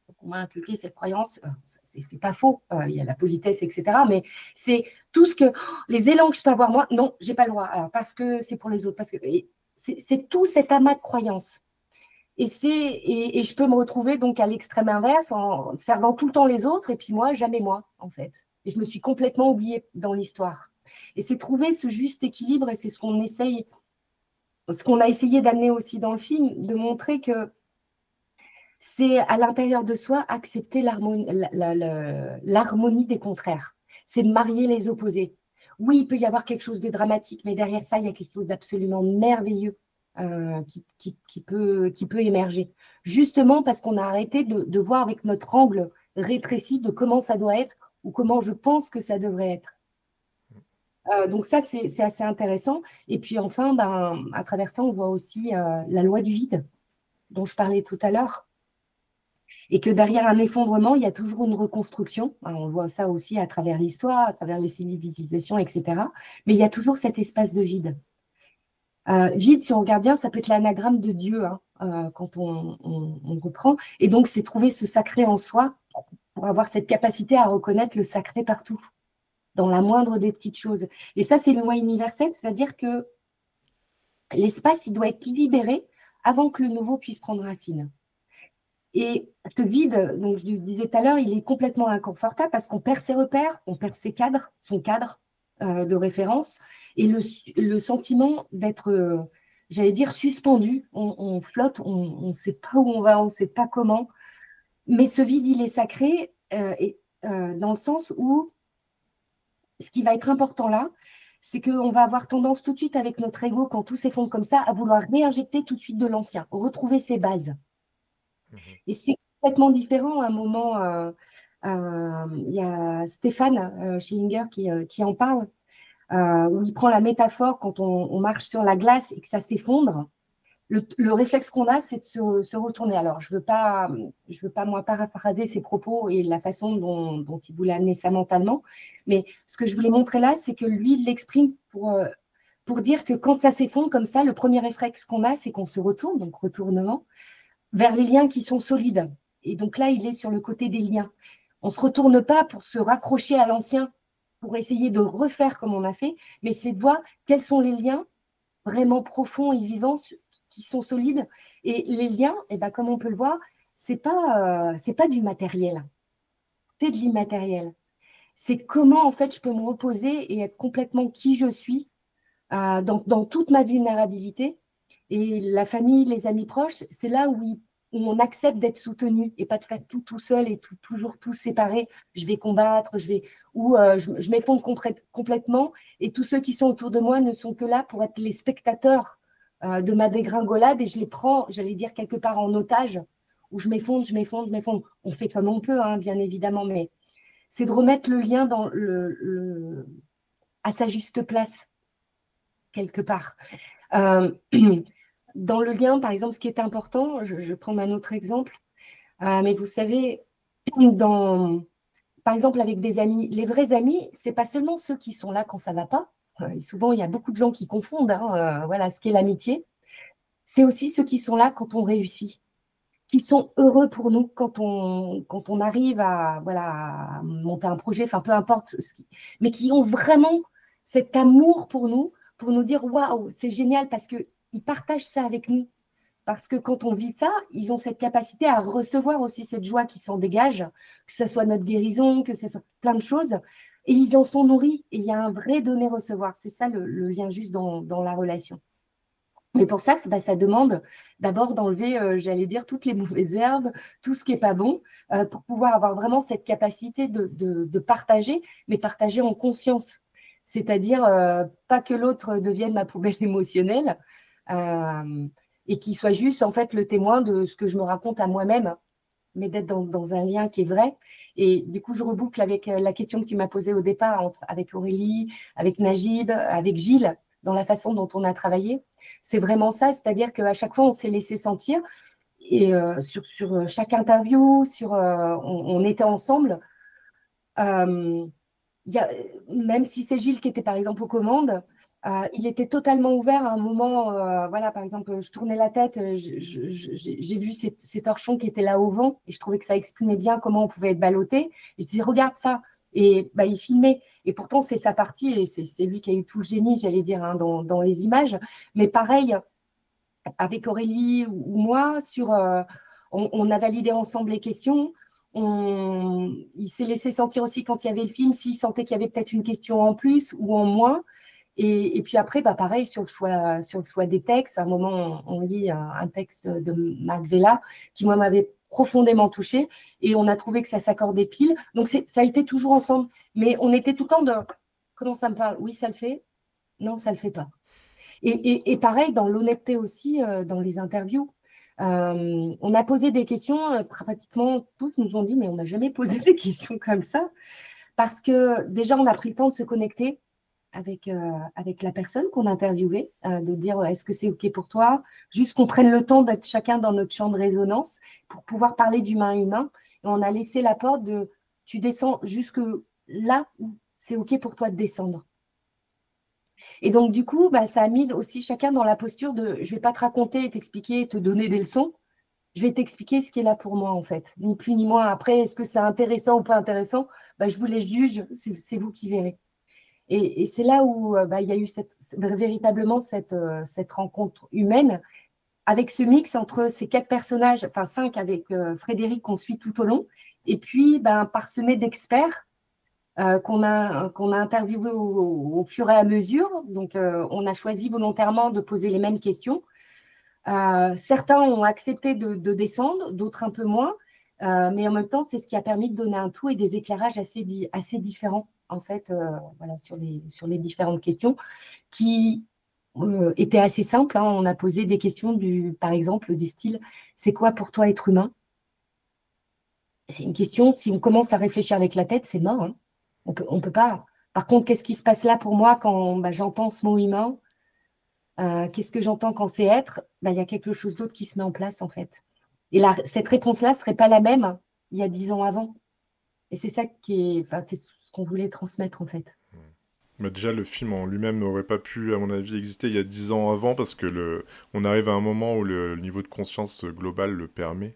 Donc, on m'a inculqué cette croyance, c'est pas faux, il y a la politesse, etc. Mais c'est tout ce que, les élans que je peux avoir moi, non, j'ai pas le droit. Alors, parce que c'est pour les autres, parce que c'est tout cet amas de croyances. Et je peux me retrouver donc à l'extrême inverse en servant tout le temps les autres et puis moi, jamais moi, en fait. Et je me suis complètement oubliée dans l'histoire. Et c'est trouver ce juste équilibre et c'est ce qu'on essaye, ce qu'on a essayé d'amener aussi dans le film, de montrer que c'est à l'intérieur de soi accepter l'harmonie des contraires. C'est de marier les opposés. Oui, il peut y avoir quelque chose de dramatique, mais derrière ça, il y a quelque chose d'absolument merveilleux qui peut émerger. Justement parce qu'on a arrêté de voir avec notre angle rétréci de comment ça doit être ou comment je pense que ça devrait être. Donc ça, c'est assez intéressant. Et puis enfin, à travers ça, on voit aussi la loi du vide dont je parlais tout à l'heure. Et que derrière un effondrement, il y a toujours une reconstruction. On voit ça aussi à travers l'histoire, à travers les civilisations, etc. Mais il y a toujours cet espace de vide. Vide, si on regarde bien, ça peut être l'anagramme de Dieu quand on reprend. Et donc, c'est trouver ce sacré en soi pour avoir cette capacité à reconnaître le sacré partout, dans la moindre des petites choses. Et ça, c'est une loi universelle, c'est-à-dire que l'espace, il doit être libéré avant que le nouveau puisse prendre racine. Et ce vide, donc je disais tout à l'heure, il est complètement inconfortable parce qu'on perd ses repères, on perd ses cadres, son cadre de référence, et le sentiment d'être, j'allais dire, suspendu, on flotte, on ne sait pas où on va, on ne sait pas comment, mais ce vide, il est sacré dans le sens où ce qui va être important là, c'est qu'on va avoir tendance tout de suite avec notre ego, quand tout s'effondre comme ça, à vouloir réinjecter tout de suite de l'ancien, retrouver ses bases. Et c'est complètement différent. À un moment, il y a Stéphane Schillinger qui en parle, où il prend la métaphore quand on marche sur la glace et que ça s'effondre. Le réflexe qu'on a, c'est de se retourner. Alors, je veux pas moi, paraphraser ses propos et la façon dont il voulait amener ça mentalement, mais ce que je voulais montrer là, c'est que lui, il l'exprime pour dire que quand ça s'effondre comme ça, le premier réflexe qu'on a, c'est qu'on se retourne, donc retournement, vers les liens qui sont solides. Et donc là, il est sur le côté des liens. On ne se retourne pas pour se raccrocher à l'ancien, pour essayer de refaire comme on a fait, mais c'est de voir quels sont les liens vraiment profonds et vivants qui sont solides. Et les liens, comme on peut le voir, c'est pas du matériel, c'est de l'immatériel. C'est comment, en fait, je peux me reposer et être complètement qui je suis dans toute ma vulnérabilité. Et la famille, les amis proches, c'est là où on accepte d'être soutenu et pas de faire tout seul et toujours tout séparé. Je vais combattre, je m'effondre complètement et tous ceux qui sont autour de moi ne sont que là pour être les spectateurs de ma dégringolade et je les prends, j'allais dire, quelque part en otage, où je m'effondre. On fait comme on peut, hein, bien évidemment, mais c'est de remettre le lien à sa juste place, quelque part. Dans le lien, par exemple, ce qui est important, je vais prendre un autre exemple, mais vous savez, par exemple, avec des amis, les vrais amis, ce n'est pas seulement ceux qui sont là quand ça ne va pas. Et souvent, il y a beaucoup de gens qui confondent voilà, ce qu'est l'amitié. C'est aussi ceux qui sont là quand on réussit, qui sont heureux pour nous quand on arrive à monter un projet, enfin peu importe, mais qui ont vraiment cet amour pour nous dire « Waouh, c'est génial » parce qu'ils partagent ça avec nous. Parce que quand on vit ça, ils ont cette capacité à recevoir aussi cette joie qui s'en dégage, que ce soit notre guérison, que ce soit plein de choses. Et ils en sont nourris. Et il y a un vrai donner-recevoir. C'est ça le lien juste dans la relation. Et pour ça, ça demande d'abord d'enlever, j'allais dire, toutes les mauvaises herbes, tout ce qui n'est pas bon, pour pouvoir avoir vraiment cette capacité de partager, mais partager en conscience. C'est-à-dire, pas que l'autre devienne ma poubelle émotionnelle, et qu'il soit juste en fait le témoin de ce que je me raconte à moi-même, mais d'être dans un lien qui est vrai. Et du coup, je reboucle avec la question que tu m'as posée au départ, avec Aurélie, avec Najid, avec Gilles, dans la façon dont on a travaillé. C'est vraiment ça, c'est-à-dire qu'à chaque fois, on s'est laissé sentir. Et sur chaque interview, on était ensemble. Euh, Même si c'est Gilles qui était par exemple aux commandes, il était totalement ouvert à un moment. Voilà, par exemple, je tournais la tête, j'ai vu ces torchons qui étaient là au vent et je trouvais que ça exprimait bien comment on pouvait être ballotté. Je disais, regarde ça. Et bah, il filmait. Et pourtant, c'est sa partie et c'est lui qui a eu tout le génie, j'allais dire, hein, dans les images. Mais pareil, avec Aurélie ou moi, on a validé ensemble les questions. Il s'est laissé sentir aussi quand il y avait le film, s'il sentait qu'il y avait peut-être une question en plus ou en moins. Et puis après, bah pareil, sur le choix des textes, à un moment, on lit un texte de Marc Vella qui, moi, m'avait profondément touchée. Et on a trouvé que ça s'accordait pile. Donc, ça a été toujours ensemble. Mais on était tout le temps de « Comment ça me parle? Oui, ça le fait. Non, ça le fait pas. » Et pareil, dans l'honnêteté aussi, dans les interviews. On a posé des questions, pratiquement tous nous ont dit, mais on n'a jamais posé des questions comme ça, parce que déjà, on a pris le temps de se connecter avec la personne qu'on interviewait, de dire, est-ce que c'est OK pour toi? Juste qu'on prenne le temps d'être chacun dans notre champ de résonance pour pouvoir parler d'humain à humain. Et on a laissé la porte de, tu descends jusque là où c'est OK pour toi de descendre. Et donc, du coup, bah, ça a mis aussi chacun dans la posture de je ne vais pas te raconter et t'expliquer, te donner des leçons. Je vais t'expliquer ce qui est là pour moi, en fait. Ni plus ni moins. Après, est-ce que c'est intéressant ou pas intéressant? Bah, je vous les juge, c'est vous qui verrez. Et c'est là où bah, il y a eu véritablement cette rencontre humaine avec ce mix entre ces 4 personnages, enfin 5 avec Frédéric qu'on suit tout au long, et puis ben, parsemé d'experts qu'on a interviewé au fur et à mesure. Donc, on a choisi volontairement de poser les mêmes questions. Certains ont accepté de descendre, d'autres un peu moins. Mais en même temps, c'est ce qui a permis de donner un tout et des éclairages assez différents, en fait, voilà, sur les différentes questions qui étaient assez simples. Hein. On a posé des questions, par exemple, des styles « C'est quoi pour toi être humain ?» C'est une question, si on commence à réfléchir avec la tête, c'est mort. Hein. On peut pas. Par contre, qu'est-ce qui se passe là pour moi quand bah, j'entends ce mot humain? Qu'est-ce que j'entends quand c'est être? Bah, y a quelque chose d'autre qui se met en place, en fait. Et là, cette réponse-là ne serait pas la même il y a 10 ans avant. Et c'est ça c'est ce qu'on voulait transmettre, en fait. Mais déjà, le film en lui-même n'aurait pas pu, à mon avis, exister il y a 10 ans avant, parce que on arrive à un moment où le niveau de conscience global le permet.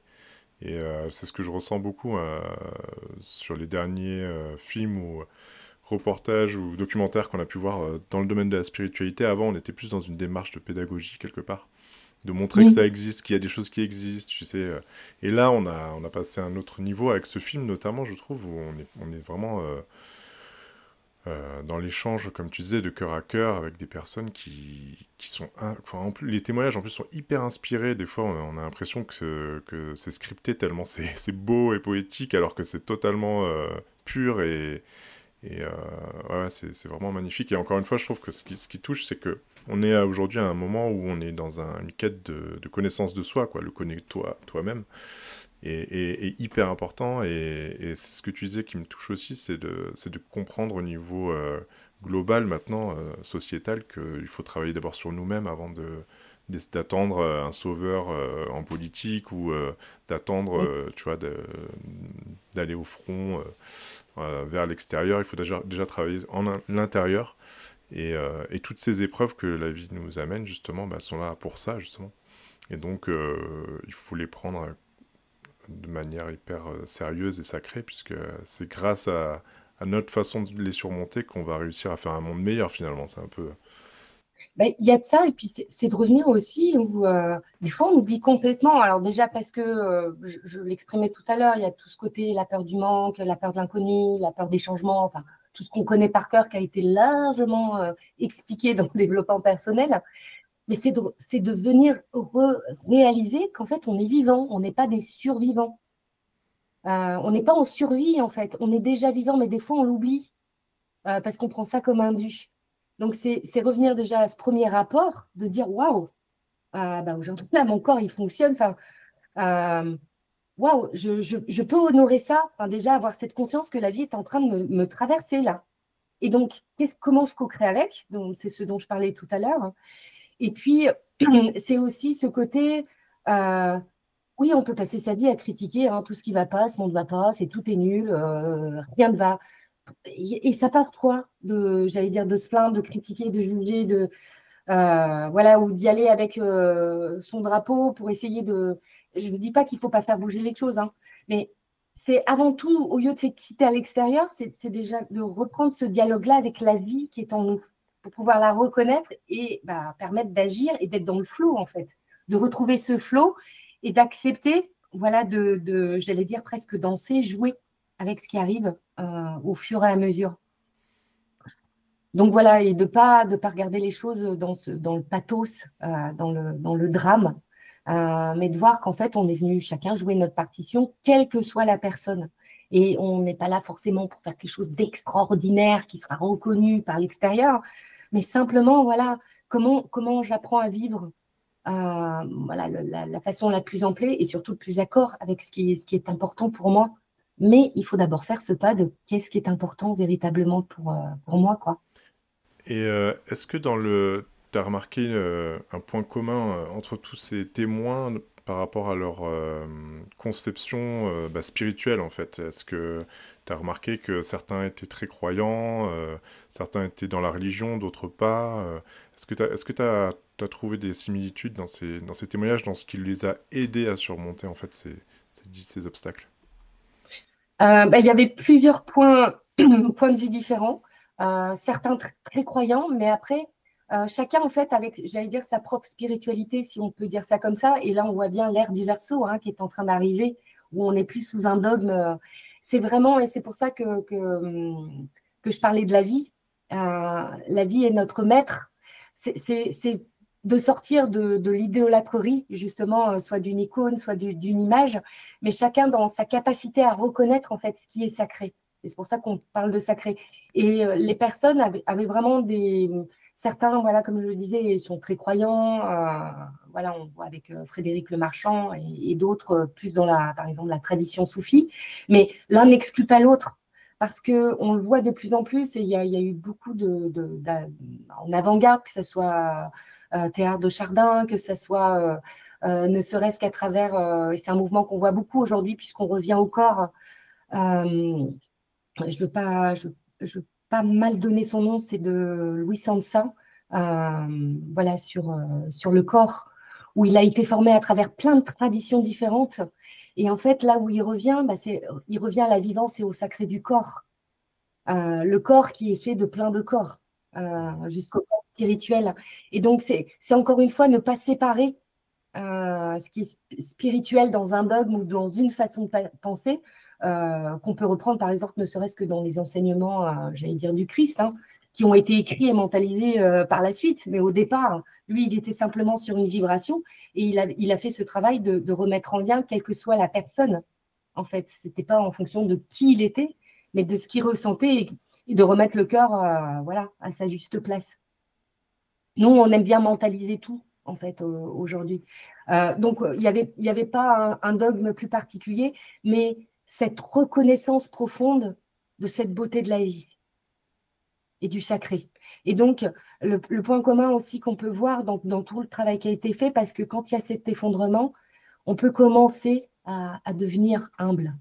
Et c'est ce que je ressens beaucoup sur les derniers films ou reportages ou documentaires qu'on a pu voir dans le domaine de la spiritualité. Avant, on était plus dans une démarche de pédagogie, quelque part. De montrer que ça existe, qu'il y a des choses qui existent, tu sais. Et là, on a passé à un autre niveau avec ce film, notamment, je trouve, où on est vraiment dans l'échange, comme tu disais, de cœur à cœur avec des personnes qui sont... Enfin, en plus, les témoignages, en plus, sont hyper inspirés. Des fois, on a l'impression que c'est scripté tellement c'est beau et poétique, alors que c'est totalement pur et ouais, c'est vraiment magnifique. Et encore une fois, je trouve que ce qui touche, c'est que on est aujourd'hui à un moment où on est dans une quête de connaissance de soi, quoi. Le connaître toi-même est hyper important. Et c'est ce que tu disais qui me touche aussi, c'est de comprendre au niveau global maintenant, sociétal, qu'il faut travailler d'abord sur nous-mêmes avant d'attendre un sauveur en politique ou d'attendre, tu vois, d'aller au front vers l'extérieur. Il faut déjà travailler en l'intérieur. Et toutes ces épreuves que la vie nous amène, justement, bah, sont là pour ça, justement. Et donc, il faut les prendre de manière hyper sérieuse et sacrée, puisque c'est grâce à notre façon de les surmonter qu'on va réussir à faire un monde meilleur, finalement. C'est un peu... Ben, il y a de ça, et puis c'est de revenir aussi où des fois on oublie complètement. Alors déjà parce que je l'exprimais tout à l'heure, il y a tout ce côté, la peur du manque, la peur de l'inconnu, la peur des changements, enfin tout ce qu'on connaît par cœur qui a été largement expliqué dans le développement personnel. Mais c'est de venir réaliser qu'en fait on est vivant, on n'est pas des survivants. On n'est pas en survie en fait, on est déjà vivant, mais des fois on l'oublie parce qu'on prend ça comme un dû. Donc, c'est revenir déjà à ce premier rapport, de dire waouh, bah, aujourd'hui, là, mon corps, il fonctionne. waouh, je peux honorer ça, enfin, déjà avoir cette conscience que la vie est en train de me traverser là. Et donc, comment je co-crée avec? Donc, c'est ce dont je parlais tout à l'heure. Et puis, c'est aussi ce côté, oui, on peut passer sa vie à critiquer hein, tout ce qui ne va pas, ce monde ne va pas, tout est nul, rien ne va. Et ça part de quoi? J'allais dire, de se plaindre, de critiquer, de juger, voilà, ou d'y aller avec son drapeau pour essayer de. Je ne dis pas qu'il ne faut pas faire bouger les choses, hein, mais c'est avant tout, au lieu de s'exciter à l'extérieur, c'est déjà de reprendre ce dialogue-là avec la vie qui est en nous, pour pouvoir la reconnaître et permettre d'agir et d'être dans le flow, en fait, de retrouver ce flow et d'accepter, voilà, j'allais dire presque danser, jouer avec ce qui arrive au fur et à mesure. Donc voilà, et de pas regarder les choses dans le pathos, dans le drame, mais de voir qu'en fait, on est venu chacun jouer notre partition, quelle que soit la personne. Et on n'est pas là forcément pour faire quelque chose d'extraordinaire qui sera reconnu par l'extérieur, mais simplement, voilà, comment j'apprends à vivre voilà, la façon la plus amplée et surtout le plus accord avec ce qui est important pour moi. Mais il faut d'abord faire ce pas de qu'est-ce qui est important véritablement pour moi, quoi. Et est-ce que tu as remarqué un point commun entre tous ces témoins par rapport à leur conception spirituelle en fait? Est-ce que tu as remarqué que certains étaient très croyants, certains étaient dans la religion, d'autres pas? Est-ce que tu as trouvé des similitudes dans ces témoignages, dans ce qui les a aidés à surmonter en fait ces obstacles? Il y avait plusieurs points de vue différents, certains très croyants, mais après, chacun en fait avec, j'allais dire, sa propre spiritualité, si on peut dire ça comme ça. Et là, on voit bien l'ère du Verseau hein, qui est en train d'arriver, où on n'est plus sous un dogme. C'est vraiment, et c'est pour ça que je parlais de la vie. La vie est notre maître. C'est de sortir de l'idolâtrerie, justement, soit d'une icône, soit d'une image, mais chacun dans sa capacité à reconnaître en fait ce qui est sacré. Et c'est pour ça qu'on parle de sacré. Et les personnes avaient vraiment certains, voilà, comme je le disais, ils sont très croyants. Voilà, on voit avec Frédéric Le Marchand et d'autres plus dans par exemple, la tradition soufie. Mais l'un n'exclut pas l'autre. Parce qu'on le voit de plus en plus, et il y a eu beaucoup en avant-garde, que ce soit Théâtre de Chardin, que ce soit ne serait-ce qu'à travers, et c'est un mouvement qu'on voit beaucoup aujourd'hui, puisqu'on revient au corps. Je veux pas mal donner son nom, c'est de Louis Sansa, voilà, sur le corps, où il a été formé à travers plein de traditions différentes. Et en fait, là où il revient, il revient à la vivance et au sacré du corps. Le corps qui est fait de plein de corps, jusqu'au corps spirituel. Et donc, c'est encore une fois ne pas séparer ce qui est spirituel dans un dogme ou dans une façon de penser, qu'on peut reprendre par exemple, ne serait-ce que dans les enseignements, j'allais dire du Christ, hein, qui ont été écrits et mentalisés par la suite. Mais au départ, lui, il était simplement sur une vibration et il a fait ce travail de remettre en lien, quelle que soit la personne. En fait, ce n'était pas en fonction de qui il était, mais de ce qu'il ressentait et de remettre le cœur voilà, à sa juste place. Nous, on aime bien mentaliser tout, en fait, aujourd'hui. Donc, il n'y avait pas un dogme plus particulier, mais cette reconnaissance profonde de cette beauté de la vie et du sacré. Et donc, le point commun aussi qu'on peut voir dans tout le travail qui a été fait, parce que quand il y a cet effondrement, on peut commencer à devenir humble.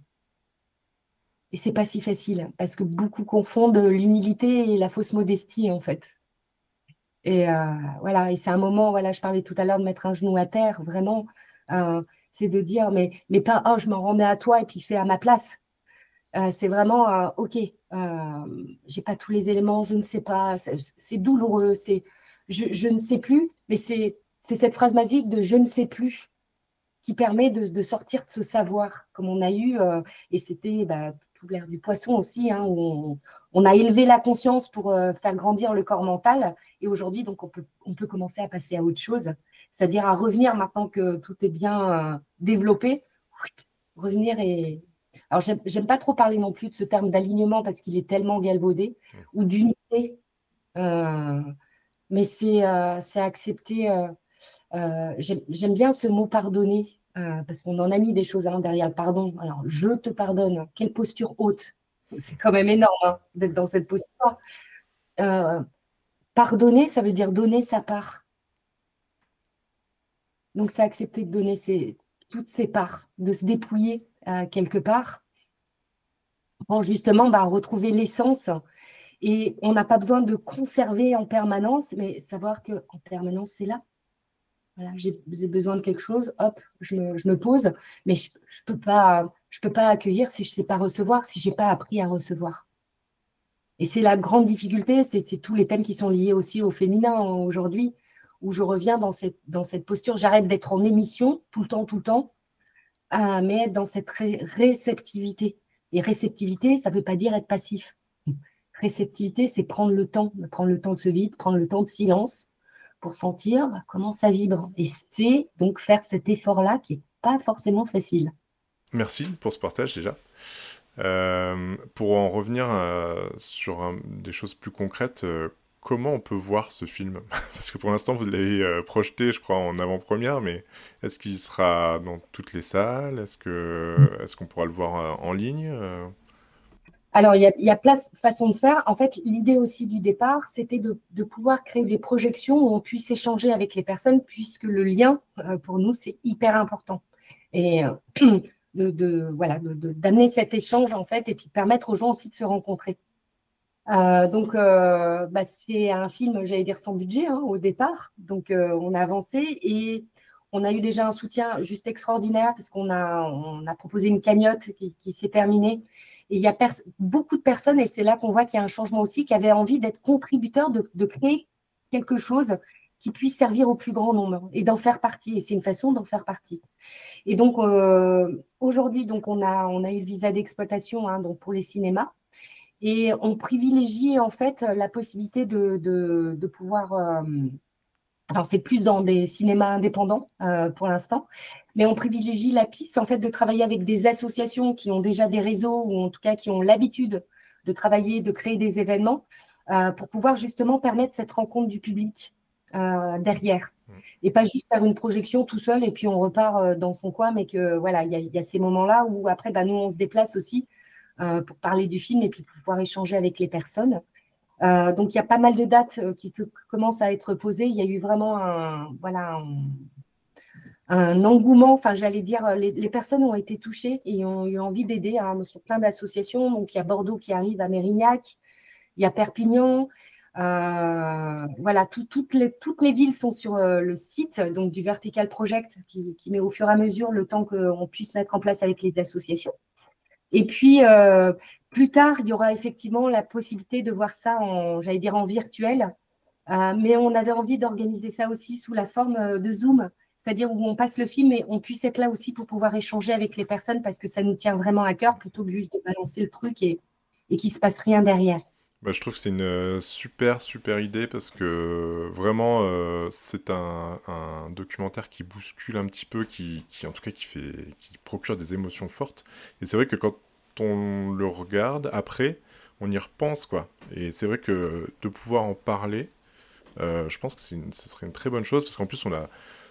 Et c'est pas si facile, parce que beaucoup confondent l'humilité et la fausse modestie, en fait. Et voilà, et c'est un moment, voilà, je parlais tout à l'heure de mettre un genou à terre, vraiment, c'est de dire, mais pas, oh, je m'en remets à toi et puis fais à ma place. C'est vraiment, ok, j'ai pas tous les éléments, je ne sais pas, c'est douloureux, je ne sais plus, mais c'est cette phrase magique de je ne sais plus qui permet de sortir de ce savoir, comme on a eu, et c'était tout l'air du poisson aussi, hein, où on a élevé la conscience pour faire grandir le corps mental, et aujourd'hui, donc, on peut commencer à passer à autre chose, c'est-à-dire à revenir maintenant que tout est bien développé, revenir et... Alors, j'aime pas trop parler non plus de ce terme d'alignement parce qu'il est tellement galvaudé, ou d'unité, mais c'est accepter... j'aime bien ce mot pardonner, parce qu'on en a mis des choses derrière le pardon. Alors, je te pardonne. Quelle posture haute. C'est quand même énorme hein, d'être dans cette posture. Pardonner, ça veut dire donner sa part. Donc, c'est accepter de donner toutes ses parts, de se dépouiller quelque part pour justement retrouver l'essence. Et on n'a pas besoin de conserver en permanence, mais savoir qu'en permanence, c'est là. Voilà, j'ai besoin de quelque chose, hop, je me pose, mais je peux pas accueillir si je ne sais pas recevoir, si je n'ai pas appris à recevoir. Et c'est la grande difficulté, c'est tous les thèmes qui sont liés aussi au féminin aujourd'hui, où je reviens dans cette posture. J'arrête d'être en émission tout le temps, mais être dans cette réceptivité. Et réceptivité, ça ne veut pas dire être passif. Réceptivité, c'est prendre le temps de se vide, prendre le temps de silence pour sentir comment ça vibre. Et c'est donc faire cet effort-là qui n'est pas forcément facile. Merci pour ce partage déjà. Pour en revenir sur des choses plus concrètes, comment on peut voir ce film? Parce que pour l'instant, vous l'avez projeté, je crois, en avant-première, mais est-ce qu'il sera dans toutes les salles? Est-ce qu'on pourra le voir en ligne? Alors, il y a façon de faire. En fait, l'idée aussi du départ, c'était de pouvoir créer des projections où on puisse échanger avec les personnes, puisque le lien, pour nous, c'est hyper important. Et d'amener cet échange, en fait, et puis de permettre aux gens aussi de se rencontrer. Donc, c'est un film, j'allais dire, sans budget au départ. Donc, on a avancé et on a eu déjà un soutien juste extraordinaire parce qu'on a proposé une cagnotte qui s'est terminée. Et il y a beaucoup de personnes, et c'est là qu'on voit qu'il y a un changement aussi, qui avaient envie d'être contributeurs, de créer quelque chose qui puisse servir au plus grand nombre et d'en faire partie. Et c'est une façon d'en faire partie. Et donc, aujourd'hui, on a eu le visa d'exploitation donc pour les cinémas. Et on privilégie en fait la possibilité de pouvoir… alors, c'est plus dans des cinémas indépendants pour l'instant, mais on privilégie la piste en fait de travailler avec des associations qui ont déjà des réseaux ou en tout cas qui ont l'habitude de travailler, de créer des événements pour pouvoir justement permettre cette rencontre du public derrière. Et pas juste faire une projection tout seul et puis on repart dans son coin, mais que voilà, il y a ces moments-là où après, nous, on se déplace aussi pour parler du film et puis pour pouvoir échanger avec les personnes. Donc, il y a pas mal de dates qui commencent à être posées. Il y a eu vraiment un engouement. Enfin, j'allais dire, les personnes ont été touchées et ont eu envie d'aider sur plein d'associations. Donc, il y a Bordeaux qui arrive à Mérignac, il y a Perpignan. Toutes les villes sont sur le site donc, du Vertical Project qui met au fur et à mesure le temps qu'on puisse mettre en place avec les associations. Et puis, plus tard, il y aura effectivement la possibilité de voir ça en virtuel. Mais on avait envie d'organiser ça aussi sous la forme de Zoom, c'est-à-dire où on passe le film et on puisse être là aussi pour pouvoir échanger avec les personnes parce que ça nous tient vraiment à cœur plutôt que juste de balancer le truc et qu'il ne se passe rien derrière. Je trouve que c'est une super idée parce que vraiment c'est un documentaire qui bouscule un petit peu, qui en tout cas qui procure des émotions fortes. Et c'est vrai que quand on le regarde, après, on y repense quoi. Et c'est vrai que de pouvoir en parler, je pense que ce serait une très bonne chose parce qu'en plus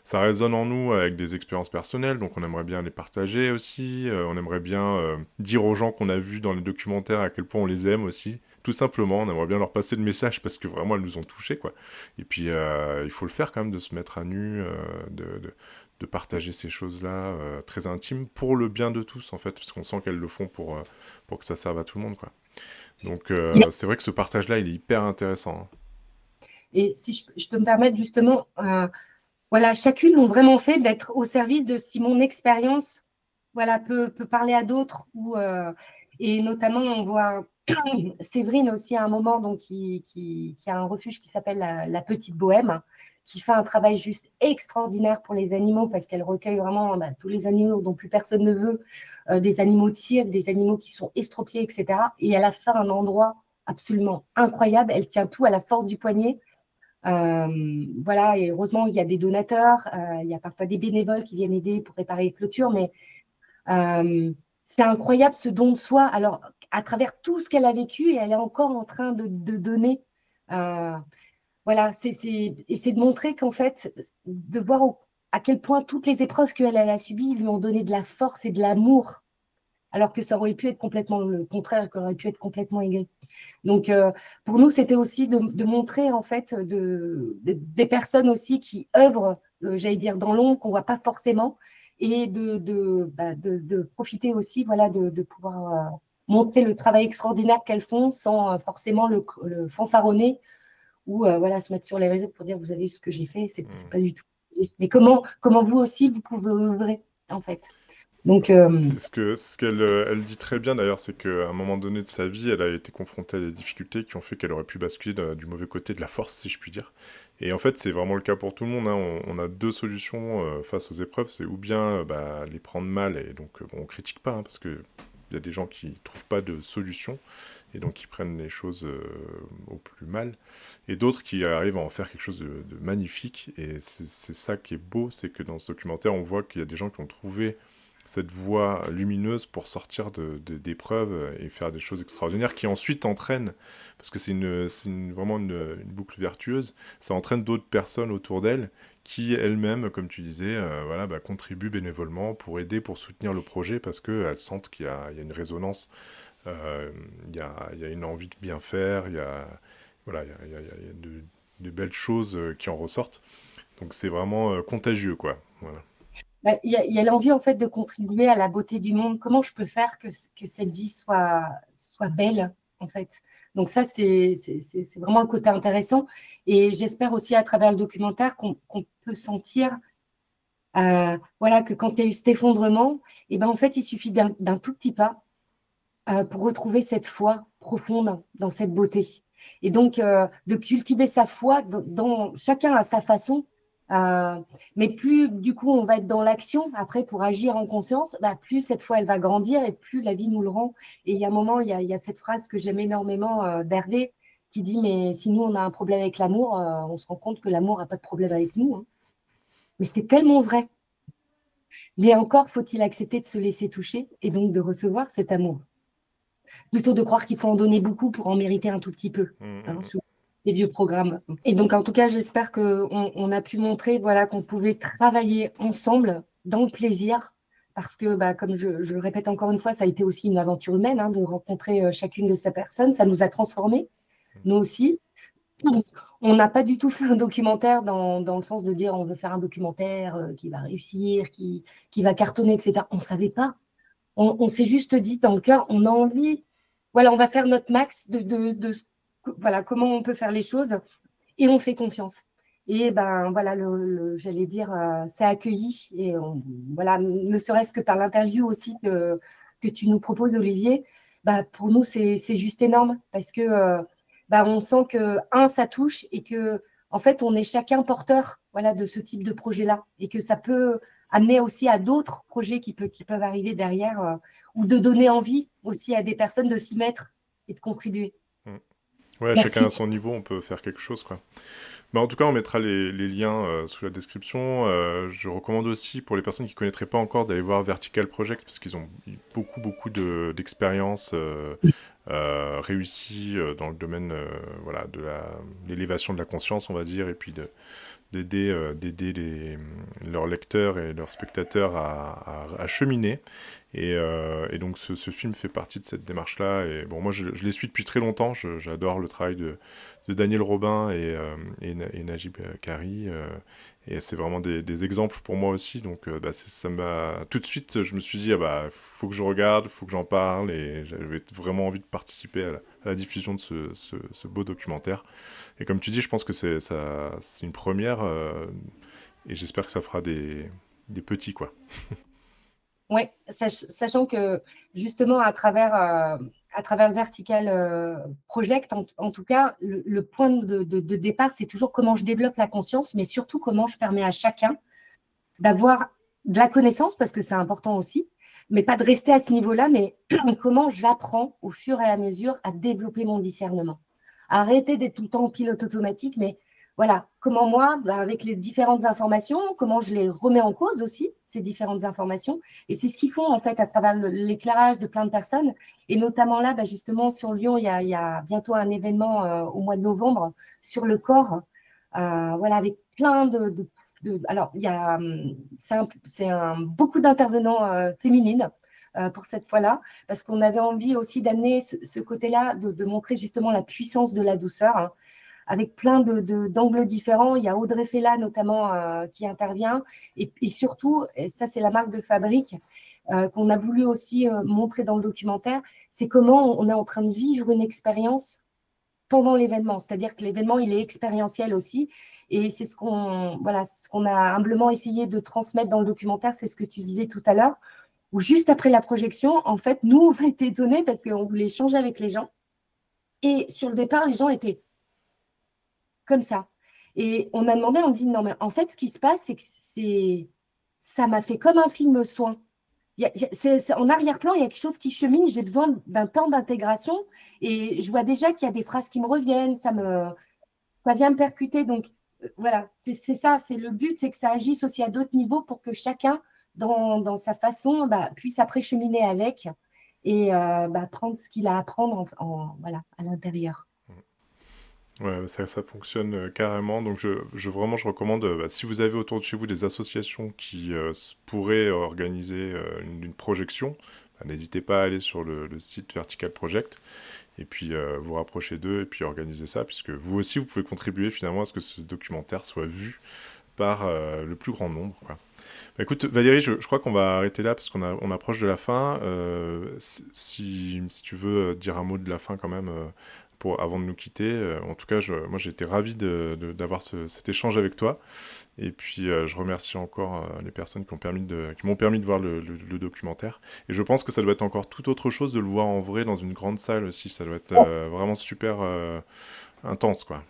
ça résonne en nous avec des expériences personnelles, donc on aimerait bien les partager aussi, on aimerait bien dire aux gens qu'on a vus dans les documentaires à quel point on les aime aussi, tout simplement, on aimerait bien leur passer le message parce que vraiment elles nous ont touchés quoi. Et puis il faut le faire quand même, de se mettre à nu, de partager ces choses-là très intimes pour le bien de tous en fait, parce qu'on sent qu'elles le font pour que ça serve à tout le monde quoi. Donc c'est vrai que ce partage-là il est hyper intéressant. Et si je peux me permettre justement… chacune ont vraiment fait d'être au service de si mon expérience peut parler à d'autres. Et notamment, on voit Séverine aussi à un moment donc, qui a un refuge qui s'appelle la Petite Bohème, qui fait un travail juste extraordinaire pour les animaux parce qu'elle recueille vraiment tous les animaux dont plus personne ne veut, des animaux de cirque, des animaux qui sont estropiés, etc. Et elle a fait un endroit absolument incroyable. Elle tient tout à la force du poignet. Et heureusement il y a des donateurs, il y a parfois des bénévoles qui viennent aider pour réparer les clôtures, mais c'est incroyable ce don de soi, alors à travers tout ce qu'elle a vécu et elle est encore en train de donner. Et c'est de montrer qu'en fait, de voir à quel point toutes les épreuves qu'elle a subies lui ont donné de la force et de l'amour, alors que ça aurait pu être complètement le contraire, qu'elle aurait pu être complètement aigrie. Donc, pour nous, c'était aussi de montrer, en fait, des personnes aussi qui œuvrent, j'allais dire, dans l'ombre, qu'on ne voit pas forcément, et de profiter aussi, voilà, de pouvoir montrer le travail extraordinaire qu'elles font sans forcément le fanfaronner ou voilà, se mettre sur les réseaux pour dire, vous avez vu ce que j'ai fait, c'est pas du tout. Mais comment vous aussi, vous pouvez œuvrer, en fait. Donc, C'est ce qu'elle elle dit très bien d'ailleurs, c'est qu'à un moment donné de sa vie, elle a été confrontée à des difficultés qui ont fait qu'elle aurait pu basculer du mauvais côté de la force, si je puis dire. Et en fait, c'est vraiment le cas pour tout le monde, hein. On a deux solutions face aux épreuves, c'est ou bien les prendre mal, et donc bon, on critique pas, hein, parce que il y a des gens qui trouvent pas de solution, et donc qui prennent les choses au plus mal, et d'autres qui arrivent à en faire quelque chose de magnifique. Et c'est ça qui est beau, c'est que dans ce documentaire, on voit qu'il y a des gens qui ont trouvé cette voie lumineuse pour sortir d'épreuves et faire des choses extraordinaires qui ensuite entraînent, parce que c'est vraiment une boucle vertueuse, ça entraîne d'autres personnes autour d'elle qui elles-mêmes, comme tu disais, contribuent bénévolement pour aider, pour soutenir le projet, parce qu'elles sentent qu'il y a une résonance, il y a une envie de bien faire, il y a de belles choses qui en ressortent. Donc c'est vraiment contagieux, quoi. Voilà. Il y a l'envie en fait de contribuer à la beauté du monde. Comment je peux faire que cette vie soit belle en fait. Donc ça, c'est vraiment le côté intéressant. Et j'espère aussi à travers le documentaire qu'on peut sentir que quand il y a eu cet effondrement, et ben, en fait, il suffit d'un tout petit pas pour retrouver cette foi profonde dans cette beauté. Et donc, de cultiver sa foi dans chacun à sa façon. Mais plus, du coup, on va être dans l'action après pour agir en conscience, plus cette foi, elle va grandir et plus la vie nous le rend. Et il y a un moment, il y a cette phrase que j'aime énormément d'Hervé qui dit « Mais si nous, on a un problème avec l'amour, on se rend compte que l'amour n'a pas de problème avec nous. Hein. » Mais c'est tellement vrai. Mais encore faut-il accepter de se laisser toucher et donc de recevoir cet amour. Plutôt de croire qu'il faut en donner beaucoup pour en mériter un tout petit peu. Sur les vieux programmes. Et donc, en tout cas, j'espère qu'on a pu montrer qu'on pouvait travailler ensemble dans le plaisir, parce que, comme je le répète encore une fois, ça a été aussi une aventure humaine, de rencontrer chacune de ces personnes. Ça nous a transformés, nous aussi. On n'a pas du tout fait un documentaire dans le sens de dire on veut faire un documentaire qui va réussir, qui va cartonner, etc. On ne savait pas. On s'est juste dit dans le cœur, on a envie, on va faire notre max de comment on peut faire les choses et on fait confiance. Et j'allais dire, c'est accueilli et ne serait-ce que par l'interview aussi que tu nous proposes, Olivier, pour nous c'est juste énorme parce que on sent que ça touche et que en fait on est chacun porteur de ce type de projet-là et que ça peut amener aussi à d'autres projets qui peuvent arriver derrière ou de donner envie aussi à des personnes de s'y mettre et de contribuer. Ouais, chacun à son niveau, on peut faire quelque chose, quoi. En tout cas, on mettra les liens sous la description. Je recommande aussi, pour les personnes qui ne connaîtraient pas encore, d'aller voir Vertical Project, parce qu'ils ont beaucoup d'expériences réussies dans le domaine de l'élévation de la conscience, on va dire, et puis d'aider leurs lecteurs et leurs spectateurs à cheminer. Et donc ce film fait partie de cette démarche-là. Et bon, moi je les suis depuis très longtemps. J'adore le travail de Daniel Robin et Najib Khari. Et c'est vraiment des exemples pour moi aussi. Donc ça m'a tout de suite, je me suis dit faut que je regarde, faut que j'en parle. Et j'avais vraiment envie de participer à la diffusion de ce beau documentaire. Et comme tu dis, je pense que c'est une première. Et j'espère que ça fera des petits, quoi. Oui, sachant que justement à travers Vertical Project, en tout cas, le point de départ, c'est toujours comment je développe la conscience, mais surtout comment je permets à chacun d'avoir de la connaissance, parce que c'est important aussi, mais pas de rester à ce niveau-là, mais comment j'apprends au fur et à mesure à développer mon discernement. Arrêter d'être tout le temps en pilote automatique, mais voilà, comment moi, avec les différentes informations, comment je les remets en cause aussi, ces différentes informations. Et c'est ce qu'ils font, en fait, à travers l'éclairage de plein de personnes. Et notamment là, justement, sur Lyon, il y a bientôt un événement au mois de novembre sur le corps, avec plein alors, beaucoup d'intervenants féminines pour cette fois-là, parce qu'on avait envie aussi d'amener ce côté-là, de montrer justement la puissance de la douceur, hein, avec plein d'angles différents. Il y a Audrey Fella notamment qui intervient, et surtout, et ça c'est la marque de fabrique qu'on a voulu aussi montrer dans le documentaire, c'est comment on est en train de vivre une expérience pendant l'événement, c'est-à-dire que l'événement, il est expérientiel aussi, et c'est ce qu'on a humblement essayé de transmettre dans le documentaire, c'est ce que tu disais tout à l'heure, où juste après la projection, en fait, nous, on a été étonnés parce qu'on voulait échanger avec les gens, et sur le départ, les gens étaient comme ça. Et on a demandé, on dit, non, mais en fait, ce qui se passe, c'est que ça m'a fait comme un film soin. En arrière-plan, il y a quelque chose qui chemine, j'ai besoin d'un temps d'intégration et je vois déjà qu'il y a des phrases qui me reviennent, ça vient me percuter. Donc voilà, c'est ça, c'est le but, c'est que ça agisse aussi à d'autres niveaux pour que chacun, dans sa façon, puisse après cheminer avec et prendre ce qu'il a à prendre voilà, à l'intérieur. Ouais, ça fonctionne carrément. Donc, vraiment, je recommande, si vous avez autour de chez vous des associations qui pourraient organiser une projection, n'hésitez pas à aller sur le site Vertical Project et puis vous rapprocher d'eux et puis organiser ça, puisque vous aussi, vous pouvez contribuer finalement à ce que ce documentaire soit vu par le plus grand nombre, quoi. Écoute, Valérie, je crois qu'on va arrêter là parce on approche de la fin. Si tu veux dire un mot de la fin quand même avant de nous quitter. En tout cas, moi j'ai été ravi d'avoir cet échange avec toi. Et puis je remercie encore les personnes qui m'ont permis de voir le documentaire. Et je pense que ça doit être encore tout autre chose de le voir en vrai dans une grande salle aussi. Ça doit être vraiment super intense, quoi.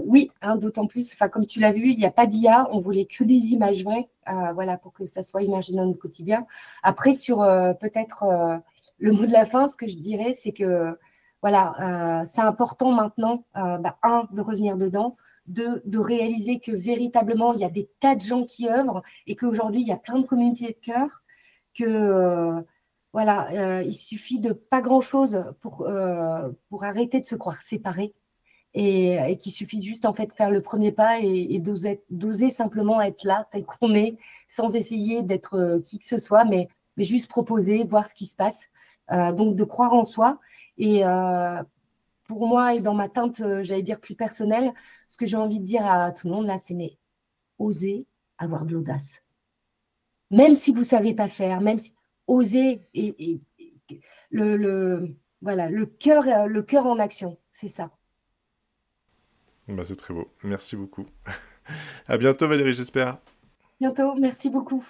Oui, hein, d'autant plus, comme tu l'as vu, il n'y a pas d'IA, on voulait que des images vraies, voilà, pour que ça soit immergé dans notre quotidien. Après, sur peut-être le mot de la fin, ce que je dirais, c'est que voilà, c'est important maintenant, de revenir dedans, de réaliser que véritablement, il y a des tas de gens qui œuvrent et qu'aujourd'hui, il y a plein de communautés de cœur, que voilà, il suffit de pas grand-chose pour arrêter de se croire séparés. Et qu'il suffit juste en fait de faire le premier pas et d'oser simplement être là tel qu'on est, sans essayer d'être qui que ce soit, mais juste proposer, voir ce qui se passe. Donc de croire en soi. Et pour moi, et dans ma teinte, j'allais dire plus personnelle, ce que j'ai envie de dire à tout le monde là, c'est mais oser avoir de l'audace. Même si vous ne savez pas faire, même si oser et voilà, le cœur en action, c'est ça. C'est très beau. Merci beaucoup. À bientôt, Valérie, j'espère. Bientôt, merci beaucoup.